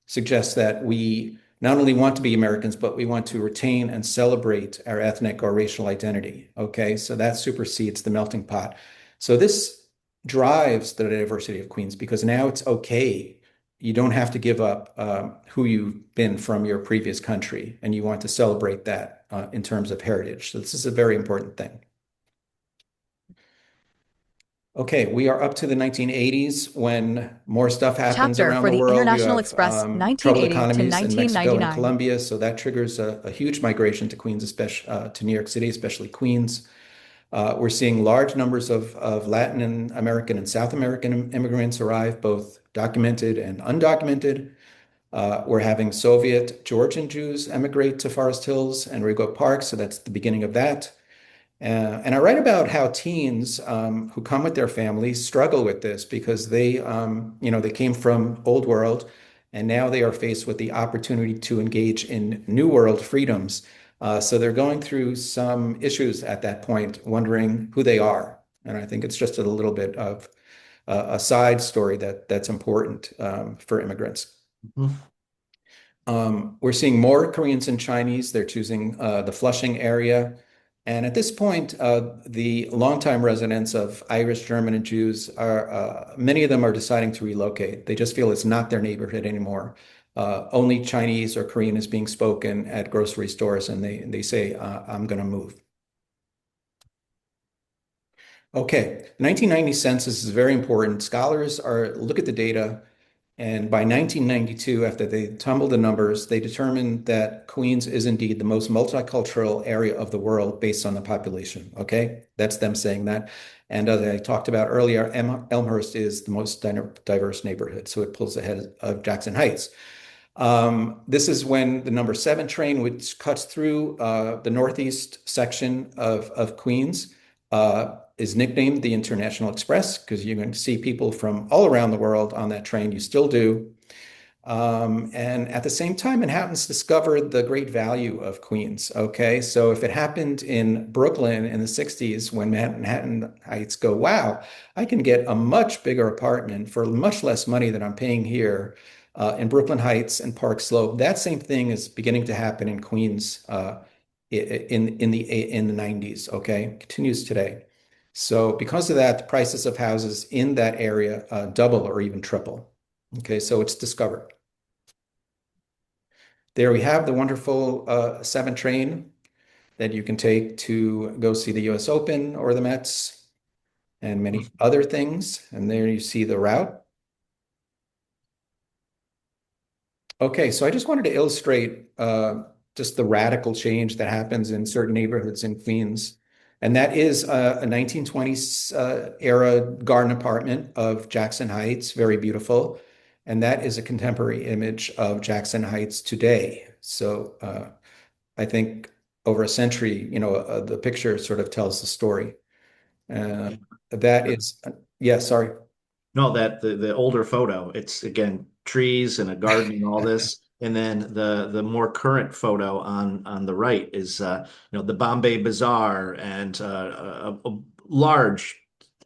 [SPEAKER 4] suggests that we not only want to be Americans, but we want to retain and celebrate our ethnic or racial identity, okay? So that supersedes the melting pot. So this drives the diversity of Queens because now it's okay. You don't have to give up who you've been from your previous country, and you want to celebrate that in terms of heritage. So this is a very important thing. Okay, we are up to the 1980s when more stuff happens
[SPEAKER 1] Chapter
[SPEAKER 4] around
[SPEAKER 1] for
[SPEAKER 4] the
[SPEAKER 1] the
[SPEAKER 4] world.
[SPEAKER 1] International
[SPEAKER 4] You have
[SPEAKER 1] Express,
[SPEAKER 4] troubled
[SPEAKER 1] 1980 to
[SPEAKER 4] economies in Mexico and
[SPEAKER 1] 1999.
[SPEAKER 4] Colombia, so that triggers a huge migration to Queens, especially to New York City, especially Queens. We're seeing large numbers of Latin American and South American immigrants arrive, both documented and undocumented. We're having Soviet Georgian Jews emigrate to Forest Hills and Rego Park, so that's the beginning of that. And I write about how teens who come with their families struggle with this because they came from old world and now they are faced with the opportunity to engage in new world freedoms. So they're going through some issues at that point, wondering who they are. And I think it's just a little bit of a side story that's important for immigrants.
[SPEAKER 3] Mm-hmm.
[SPEAKER 4] We're seeing more Koreans and Chinese. They're choosing the Flushing area. And at this point, the longtime residents of Irish, German, and Jews are many of them are deciding to relocate. They just feel it's not their neighborhood anymore. Only Chinese or Korean is being spoken at grocery stores, and they say, "I'm going to move." Okay, 1990 census is very important. Scholars are look at the data, and by 1992, after they tumbled the numbers, they determined that Queens is indeed the most multicultural area of the world based on the population. Okay, that's them saying that. And as I talked about earlier, Elmhurst is the most diverse neighborhood, so it pulls ahead of Jackson Heights. This is when the number 7 train, which cuts through the northeast section of Queens, is nicknamed the International Express because you're going to see people from all around the world on that train. You still do. And at the same time, Manhattan's discovered the great value of Queens. Okay, so if it happened in Brooklyn in the 60s when Manhattan Heights go, wow, I can get a much bigger apartment for much less money than I'm paying here in Brooklyn Heights and Park Slope. That same thing is beginning to happen in Queens in the 90s. Okay, continues today. So because of that, the prices of houses in that area double or even triple. Okay, so it's discovered. There we have the wonderful 7 train that you can take to go see the US Open or the Mets and many other things. And there you see the route. Okay, so I just wanted to illustrate just the radical change that happens in certain neighborhoods in Queens. And that is a 1920s era garden apartment of Jackson Heights, very beautiful. And that is a contemporary image of Jackson Heights today. So I think over a century, the picture sort of tells the story. That is, yeah, sorry.
[SPEAKER 3] No, that the older photo, it's again trees and a garden and all this. And then the more current photo on the right is the Bombay Bazaar and a large,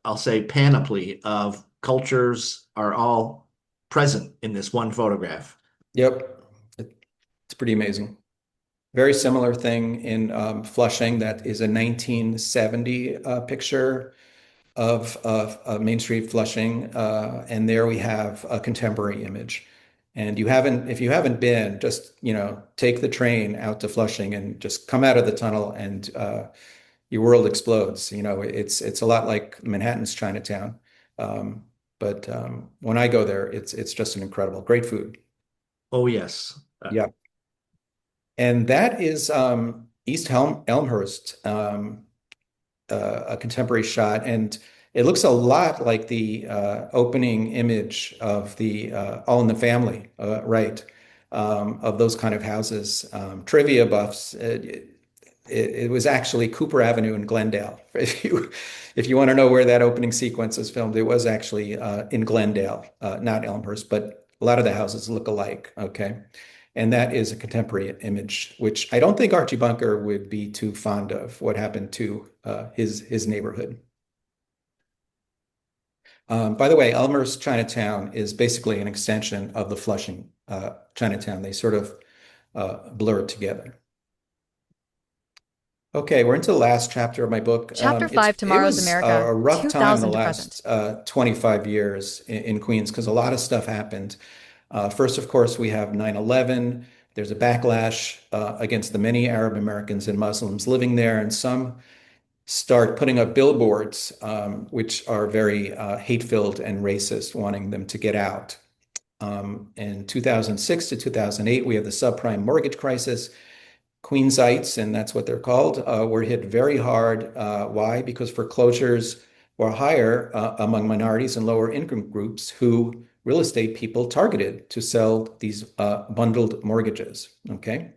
[SPEAKER 3] I'll say, panoply of cultures are all present in this one photograph.
[SPEAKER 4] Yep, it's pretty amazing. Very similar thing in Flushing. That is a 1970 picture of Main Street Flushing, and there we have a contemporary image. And if you haven't been, just take the train out to Flushing and just come out of the tunnel, and your world explodes. It's a lot like Manhattan's Chinatown, but when I go there, it's just an incredible, great food.
[SPEAKER 3] Oh, yes.
[SPEAKER 4] Yeah, and that is East Elmhurst. A contemporary shot, and it looks a lot like the opening image of the All in the Family, right? Of those kind of houses. Trivia buffs, it was actually Cooper Avenue in Glendale. If you want to know where that opening sequence is filmed, it was actually in Glendale, not Elmhurst, but a lot of the houses look alike. Okay. And that is a contemporary image, which I don't think Archie Bunker would be too fond of what happened to his neighborhood. By the way, Elmer's Chinatown is basically an extension of the Flushing Chinatown. They sort of blur together. Okay, we're into the last chapter of my book.
[SPEAKER 1] Chapter 5, Tomorrow's
[SPEAKER 4] It was
[SPEAKER 1] America,
[SPEAKER 4] a rough time the
[SPEAKER 1] 2000 to present.
[SPEAKER 4] last 25 years in Queens because a lot of stuff happened. First, of course, we have 9/11. There's a backlash against the many Arab Americans and Muslims living there, and some start putting up billboards, which are very hate-filled and racist, wanting them to get out. In 2006 to 2008, we have the subprime mortgage crisis. Queensites, and that's what they're called, were hit very hard. Why? Because foreclosures were higher among minorities and lower income groups who real estate people targeted to sell these bundled mortgages. Okay.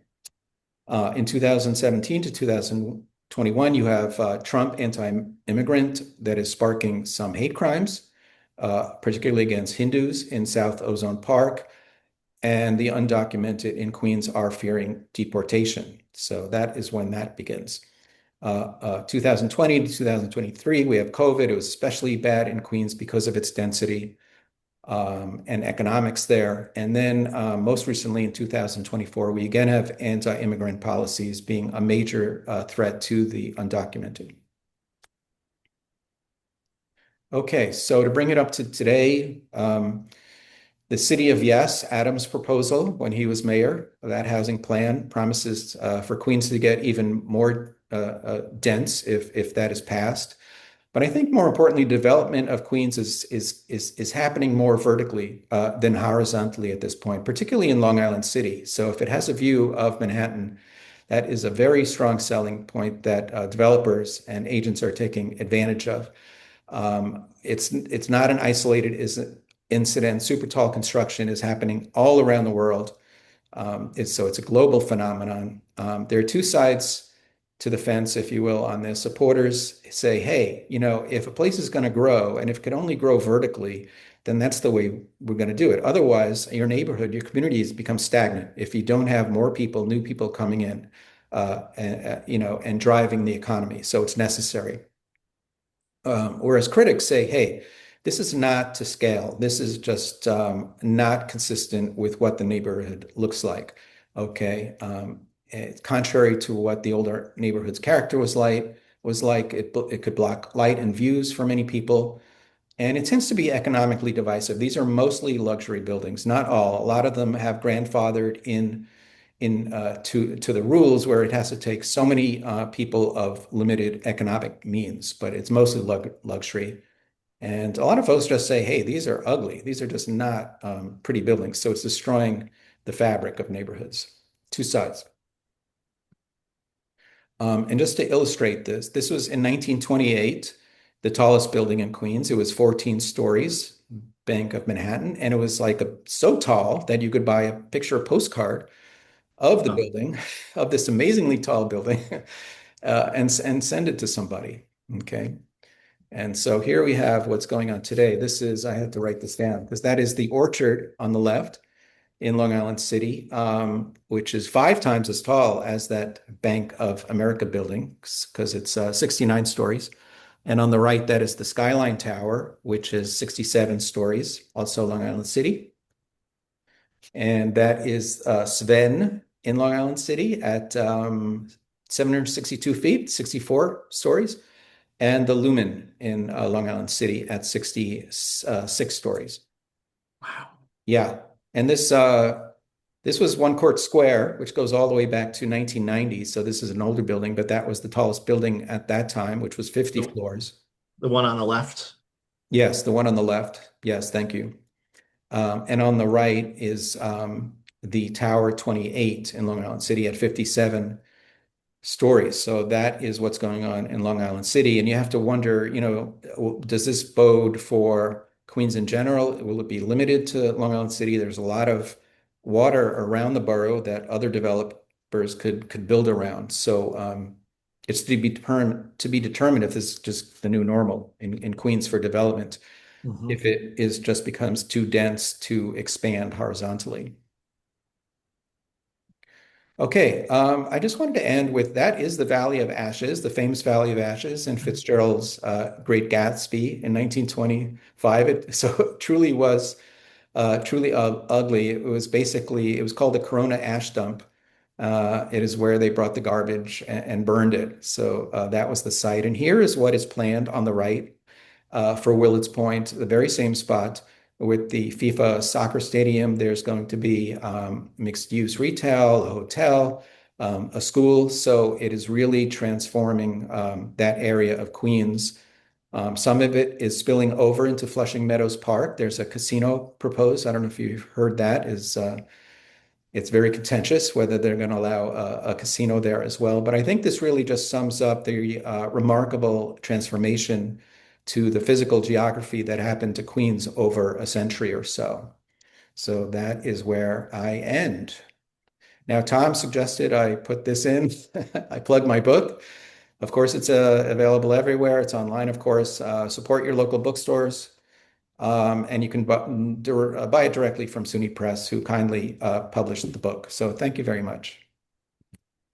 [SPEAKER 4] In 2017 to 2021, you have Trump anti-immigrant that is sparking some hate crimes, particularly against Hindus in South Ozone Park. And the undocumented in Queens are fearing deportation. So that is when that begins. 2020 to 2023, we have COVID. It was especially bad in Queens because of its density. and economics there. And then most recently in 2024, we again have anti-immigrant policies being a major threat to the undocumented. Okay, so to bring it up to today, the City of Yes, Adams' proposal when he was mayor, that housing plan promises for Queens to get even more dense if that is passed. But I think more importantly, development of Queens is happening more vertically than horizontally at this point, particularly in Long Island City. So if it has a view of Manhattan, that is a very strong selling point that developers and agents are taking advantage of. It's not an isolated incident. Super tall construction is happening all around the world. So it's a global phenomenon. There are two sides to the fence, if you will, on this. Supporters say, hey, if a place is going to grow and if it can only grow vertically, then that's the way we're going to do it. Otherwise, your neighborhood, your communities become stagnant if you don't have more people, new people coming in, and driving the economy. So it's necessary. Whereas critics say, hey, this is not to scale. This is just not consistent with what the neighborhood looks like. Okay. It's contrary to what the older neighborhood's character was like, it could block light and views for many people. And it tends to be economically divisive. These are mostly luxury buildings, not all. A lot of them have grandfathered in to the rules where it has to take so many people of limited economic means, but it's mostly luxury. And a lot of folks just say, hey, these are ugly. These are just not pretty buildings. So it's destroying the fabric of neighborhoods. Two sides. And just to illustrate this was in 1928, the tallest building in Queens. It was 14 stories, Bank of Manhattan. And it was like so tall that you could buy a picture postcard of the building, of this amazingly tall building, and send it to somebody. Okay. And so here we have what's going on today. I had to write this down because that is the Orchard on the left in Long Island City, which is 5 times as tall as that Bank of America building because it's 69 stories. And on the right, that is the Skyline Tower, which is 67 stories, also Long Island City. And that is Sven in Long Island City at 762 feet, 64 stories, and the Lumen in Long Island City at 66 stories.
[SPEAKER 3] Wow.
[SPEAKER 4] Yeah. And this was One Court Square, which goes all the way back to 1990. So this is an older building, but that was the tallest building at that time, which was 50 floors.
[SPEAKER 3] The one on the left?
[SPEAKER 4] Yes, the one on the left. Yes, thank you. And on the right is the Tower 28 in Long Island City at 57 stories. So that is what's going on in Long Island City. And you have to wonder, does this bode for Queens in general? Will it be limited to Long Island City? There's a lot of water around the borough that other developers could build around. So it's to be determined if this is just the new normal in Queens for development. Mm-hmm. If it just becomes too dense to expand horizontally. Okay, I just wanted to end with that is the Valley of Ashes, the famous Valley of Ashes in Fitzgerald's Great Gatsby in 1925. It truly was truly ugly. It was called the Corona Ash Dump. It is where they brought the garbage and burned it. So that was the site. And here is what is planned on the right. For Willard's Point, the very same spot with the FIFA soccer stadium. There's going to be mixed-use retail, a hotel, a school. So it is really transforming that area of Queens. Some of it is spilling over into Flushing Meadows Park. There's a casino proposed. I don't know if you've heard that. It's very contentious whether they're going to allow a casino there as well. But I think this really just sums up the remarkable transformation to the physical geography that happened to Queens over a century or so. So that is where I end. Now, Tom suggested I put this in. I plug my book. Of course, it's available everywhere. It's online, of course. Support your local bookstores. And you can buy it directly from SUNY Press, who kindly published the book. So thank you very much.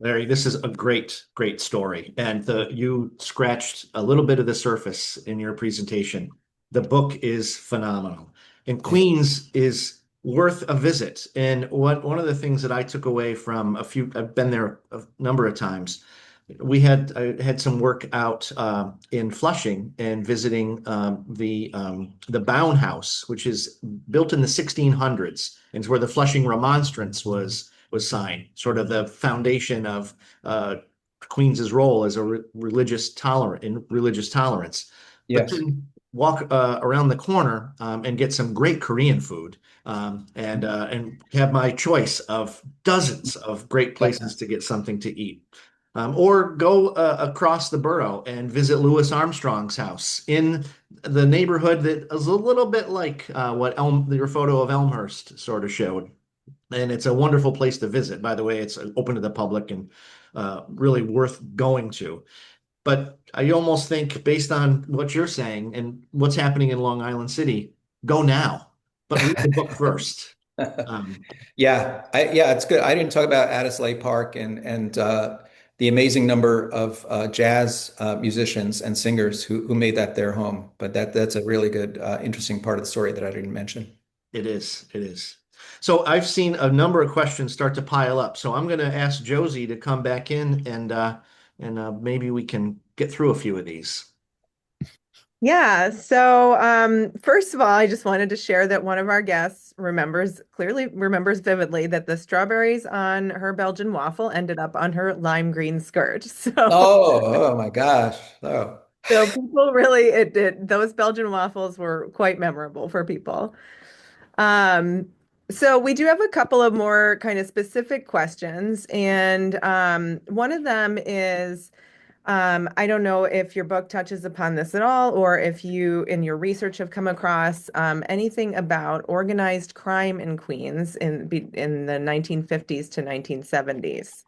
[SPEAKER 3] Larry, this is a great, great story. And you scratched a little bit of the surface in your presentation. The book is phenomenal. And Queens is worth a visit. And one of the things that I took away from I've been there a number of times. I had some work out in Flushing and visiting the Bound House, which is built in the 1600s, and it's where the Flushing Remonstrance was signed, sort of the foundation of Queens's role as a religious tolerance. But
[SPEAKER 4] Yes.
[SPEAKER 3] then walk around the corner and get some great Korean food and have my choice of dozens of great
[SPEAKER 4] Yeah.
[SPEAKER 3] places to get something to eat. Or go across the borough and visit Louis Armstrong's house in the neighborhood that is a little bit like what your photo of Elmhurst sort of showed. And it's a wonderful place to visit. By the way, it's open to the public and really worth going to. But I almost think, based on what you're saying and what's happening in Long Island City, go now, but read the book first. Um,
[SPEAKER 4] Yeah, it's good. I didn't talk about Addisley Park and the amazing number of jazz musicians and singers who made that their home. But that's a really good, interesting part of the story that I didn't mention.
[SPEAKER 3] it is. It is. So I've seen a number of questions start to pile up. So I'm going to ask Josie to come back in and maybe we can get through a few of these.
[SPEAKER 2] Yeah. So, first of all, I just wanted to share that one of our guests clearly remembers vividly that the strawberries on her Belgian waffle ended up on her lime green skirt.
[SPEAKER 4] Oh my gosh. Oh.
[SPEAKER 2] So people really, those Belgian waffles were quite memorable for people. Um, so we do have a couple of more kind of specific questions, and one of them is. I don't know if your book touches upon this at all, or if you, in your research, have come across anything about organized crime in Queens in the 1950s to 1970s.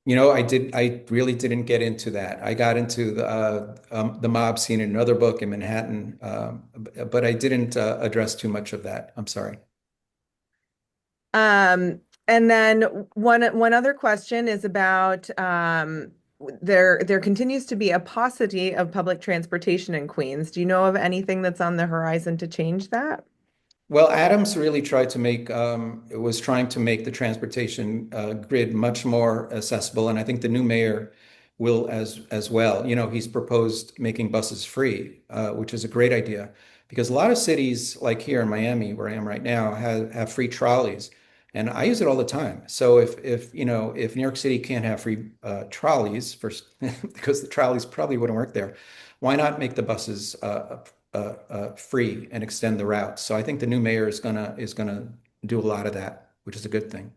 [SPEAKER 4] I really didn't get into that. I got into the mob scene in another book in Manhattan, but I didn't address too much of that. I'm sorry.
[SPEAKER 2] And then one other question is about there continues to be a paucity of public transportation in Queens. Do you know of anything that's on the horizon to change that?
[SPEAKER 4] Well, Adams really tried to was trying to make the transportation grid much more accessible, and I think the new mayor will as well. He's proposed making buses free, which is a great idea because a lot of cities, like here in Miami, where I am right now, have free trolleys, and I use it all the time. So if New York City can't have free trolleys first because the trolleys probably wouldn't work there, why not make the buses free and extend the route? So I think the new mayor is gonna do a lot of that, which is a good thing.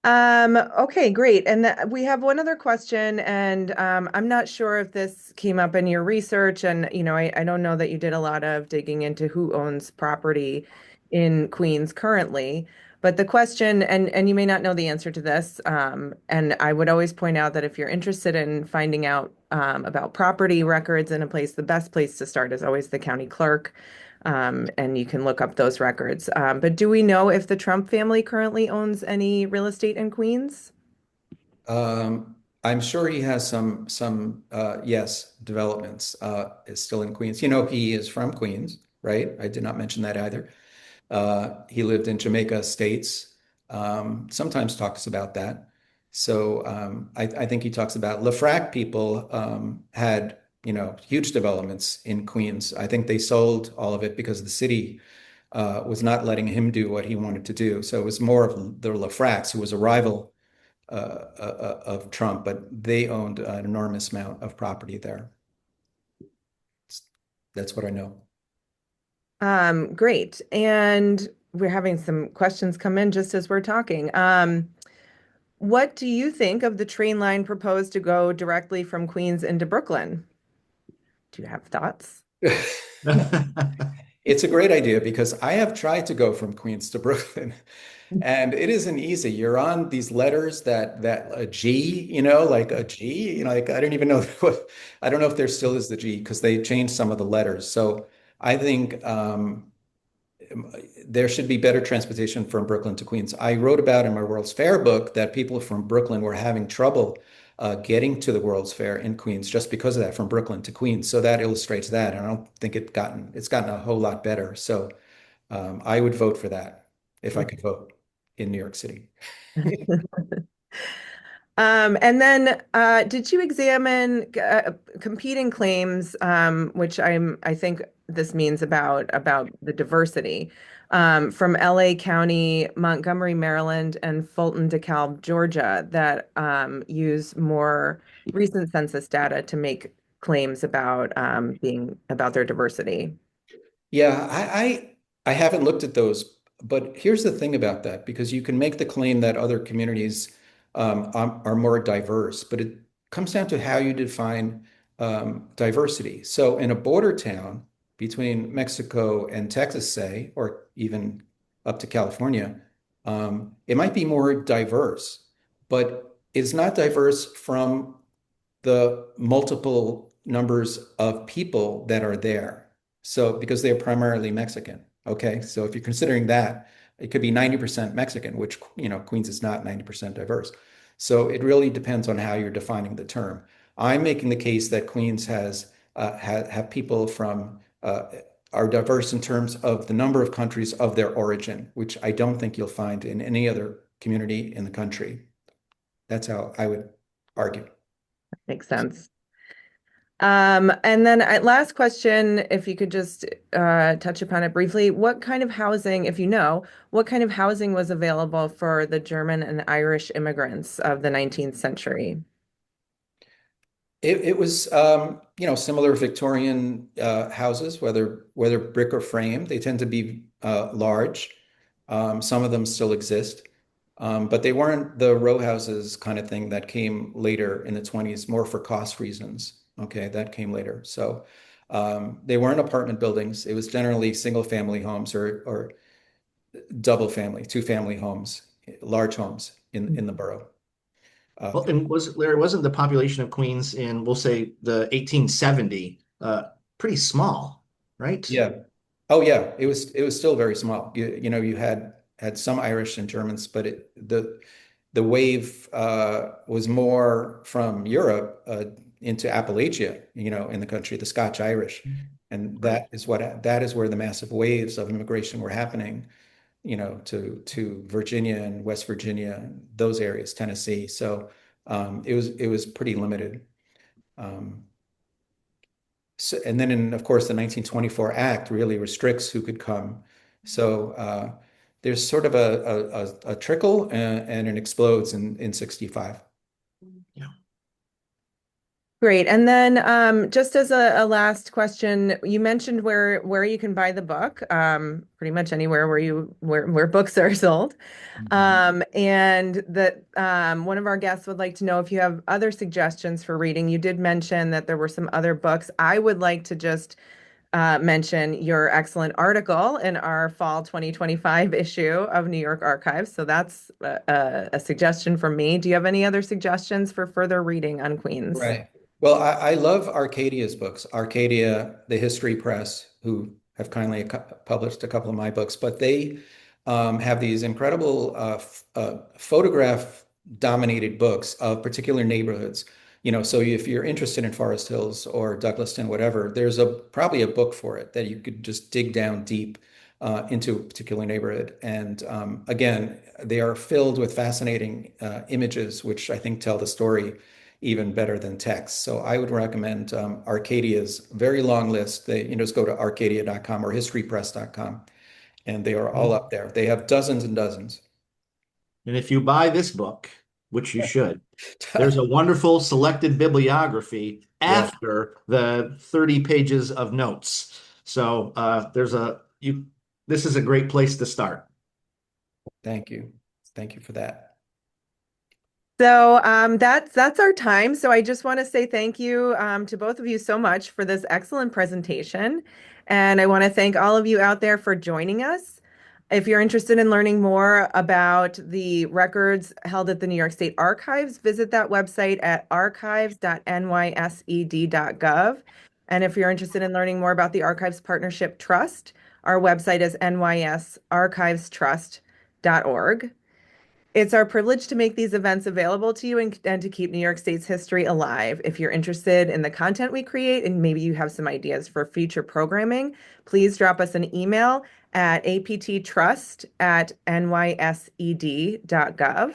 [SPEAKER 2] Okay, great. And we have one other question, and I'm not sure if this came up in your research, and I don't know that you did a lot of digging into who owns property in Queens currently. But the question, and you may not know the answer to this, and I would always point out that if you're interested in finding out about property records in a place, the best place to start is always the county clerk. And you can look up those records. But do we know if the Trump family currently owns any real estate in Queens?
[SPEAKER 4] I'm sure he has some yes developments is still in Queens. He is from Queens, right? I did not mention that either. He lived in Jamaica Estates. Sometimes talks about that. So I think he talks about LaFrac people had huge developments in Queens. I think they sold all of it because the city was not letting him do what he wanted to do. So it was more of the LaFracs, who was a rival of Trump, but they owned an enormous amount of property there. That's what I know.
[SPEAKER 2] Great. And we're having some questions come in just as we're talking. What do you think of the train line proposed to go directly from Queens into Brooklyn? Do you have thoughts?
[SPEAKER 4] It's a great idea because I have tried to go from Queens to Brooklyn, and it isn't easy. You're on these letters that a G, like a G, like I don't even know what, I don't know if there still is the G because they changed some of the letters. So I think there should be better transportation from Brooklyn to Queens. I wrote about in my World's Fair book that people from Brooklyn were having trouble getting to the World's Fair in Queens just because of that, from Brooklyn to Queens. So that illustrates that. And I don't think it's gotten a whole lot better. So I would vote for that if I could vote in New York City.
[SPEAKER 2] And then, did you examine competing claims, which I think this means about the diversity, from LA County, Montgomery, Maryland, and Fulton, DeKalb, Georgia, that use more recent census data to make claims about being about their diversity?
[SPEAKER 4] Yeah, I haven't looked at those, but here's the thing about that, because you can make the claim that other communities are more diverse, but it comes down to how you define diversity. So in a border town between Mexico and Texas, say, or even up to California, it might be more diverse, but it's not diverse from the multiple numbers of people that are there. So, because they're primarily Mexican. Okay. So if you're considering that, it could be 90% Mexican, which, Queens is not 90% diverse. So it really depends on how you're defining the term. I'm making the case that Queens have people from, are diverse in terms of the number of countries of their origin, which I don't think you'll find in any other community in the country. That's how I would argue.
[SPEAKER 2] Makes sense. And then last question, if you could just touch upon it briefly, what kind of housing, if you know, what kind of housing was available for the German and Irish immigrants of the 19th century?
[SPEAKER 4] It was, similar Victorian houses, whether brick or frame. They tend to be large. Some of them still exist, but they weren't the row houses kind of thing that came later in the 20s, more for cost reasons. Okay, that came later. So they weren't apartment buildings. It was generally single family homes or double family, two family homes, large homes in the borough.
[SPEAKER 3] Well, and wasn't the population of Queens in, we'll say, the 1870 pretty small, right?
[SPEAKER 4] Yeah. Oh yeah, it was still very small. You had some Irish and Germans, but the wave was more from Europe into Appalachia, in the country, the Scotch Irish, and
[SPEAKER 3] Right.
[SPEAKER 4] that is where the massive waves of immigration were happening, to Virginia and West Virginia, and those areas, Tennessee. So it was pretty limited. Um, so, and then, of course, the 1924 Act really restricts who could come. So there's sort of a trickle, and it explodes in 65.
[SPEAKER 3] Yeah.
[SPEAKER 2] Great. And then just as a last question, you mentioned where you can buy the book, pretty much anywhere where books are sold. And that one of our guests would like to know if you have other suggestions for reading. You did mention that there were some other books. I would like to just mention your excellent article in our fall 2025 issue of New York Archives. So that's a suggestion from me. Do you have any other suggestions for further reading on Queens?
[SPEAKER 4] Right. Well, I love Arcadia's books. Arcadia, the History Press, who have kindly published a couple of my books, but they have these incredible photograph-dominated books of particular neighborhoods. So if you're interested in Forest Hills or Douglaston, whatever, there's probably a book for it that you could just dig down deep into a particular neighborhood. And again, they are filled with fascinating images, which I think tell the story even better than text. So I would recommend Arcadia's very long list. Just go to arcadia.com or historypress.com, and they are all up there. They have dozens and dozens.
[SPEAKER 3] And if you buy this book, which you should, there's a wonderful selected bibliography
[SPEAKER 4] Yeah,
[SPEAKER 3] after the 30 pages of notes. So this is a great place to start.
[SPEAKER 4] thank you. Thank you for that.
[SPEAKER 2] So that's our time. So I just want to say thank you to both of you so much for this excellent presentation. And I want to thank all of you out there for joining us. If you're interested in learning more about the records held at the New York State Archives, visit that website at archives.nysed.gov. And if you're interested in learning more about the Archives Partnership Trust, our website is nysarchivestrust.org. It's our privilege to make these events available to you and to keep New York State's history alive. If you're interested in the content we create and maybe you have some ideas for future programming, please drop us an email at apttrust@nysed.gov.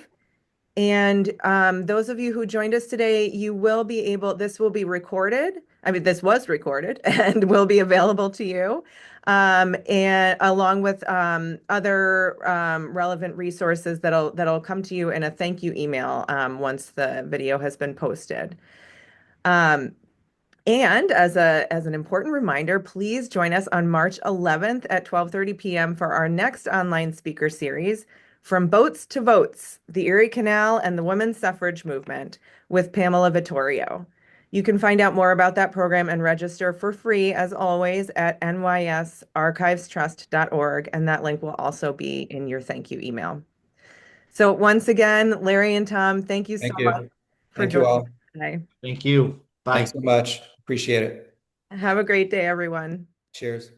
[SPEAKER 2] And those of you who joined us today, this will be recorded. I mean, this was recorded and will be available to you, and along with other relevant resources that'll come to you in a thank you email once the video has been posted. Um, and as an important reminder, please join us on March 11th at 12:30 p.m. for our next online speaker series, From Boats to Votes, the Erie Canal and the Women's Suffrage Movement, with Pamela Vittorio. You can find out more about that program and register for free, as always, at nysarchivestrust.org, and that link will also be in your thank you email. So once again, Larry and Tom, thank you so
[SPEAKER 4] Thank
[SPEAKER 2] much
[SPEAKER 4] you.
[SPEAKER 2] for
[SPEAKER 4] Thank you
[SPEAKER 2] joining
[SPEAKER 4] all.
[SPEAKER 2] us today.
[SPEAKER 3] Thank you. Bye.
[SPEAKER 4] Thanks so much. Appreciate it.
[SPEAKER 2] Have a great day, everyone.
[SPEAKER 4] Cheers.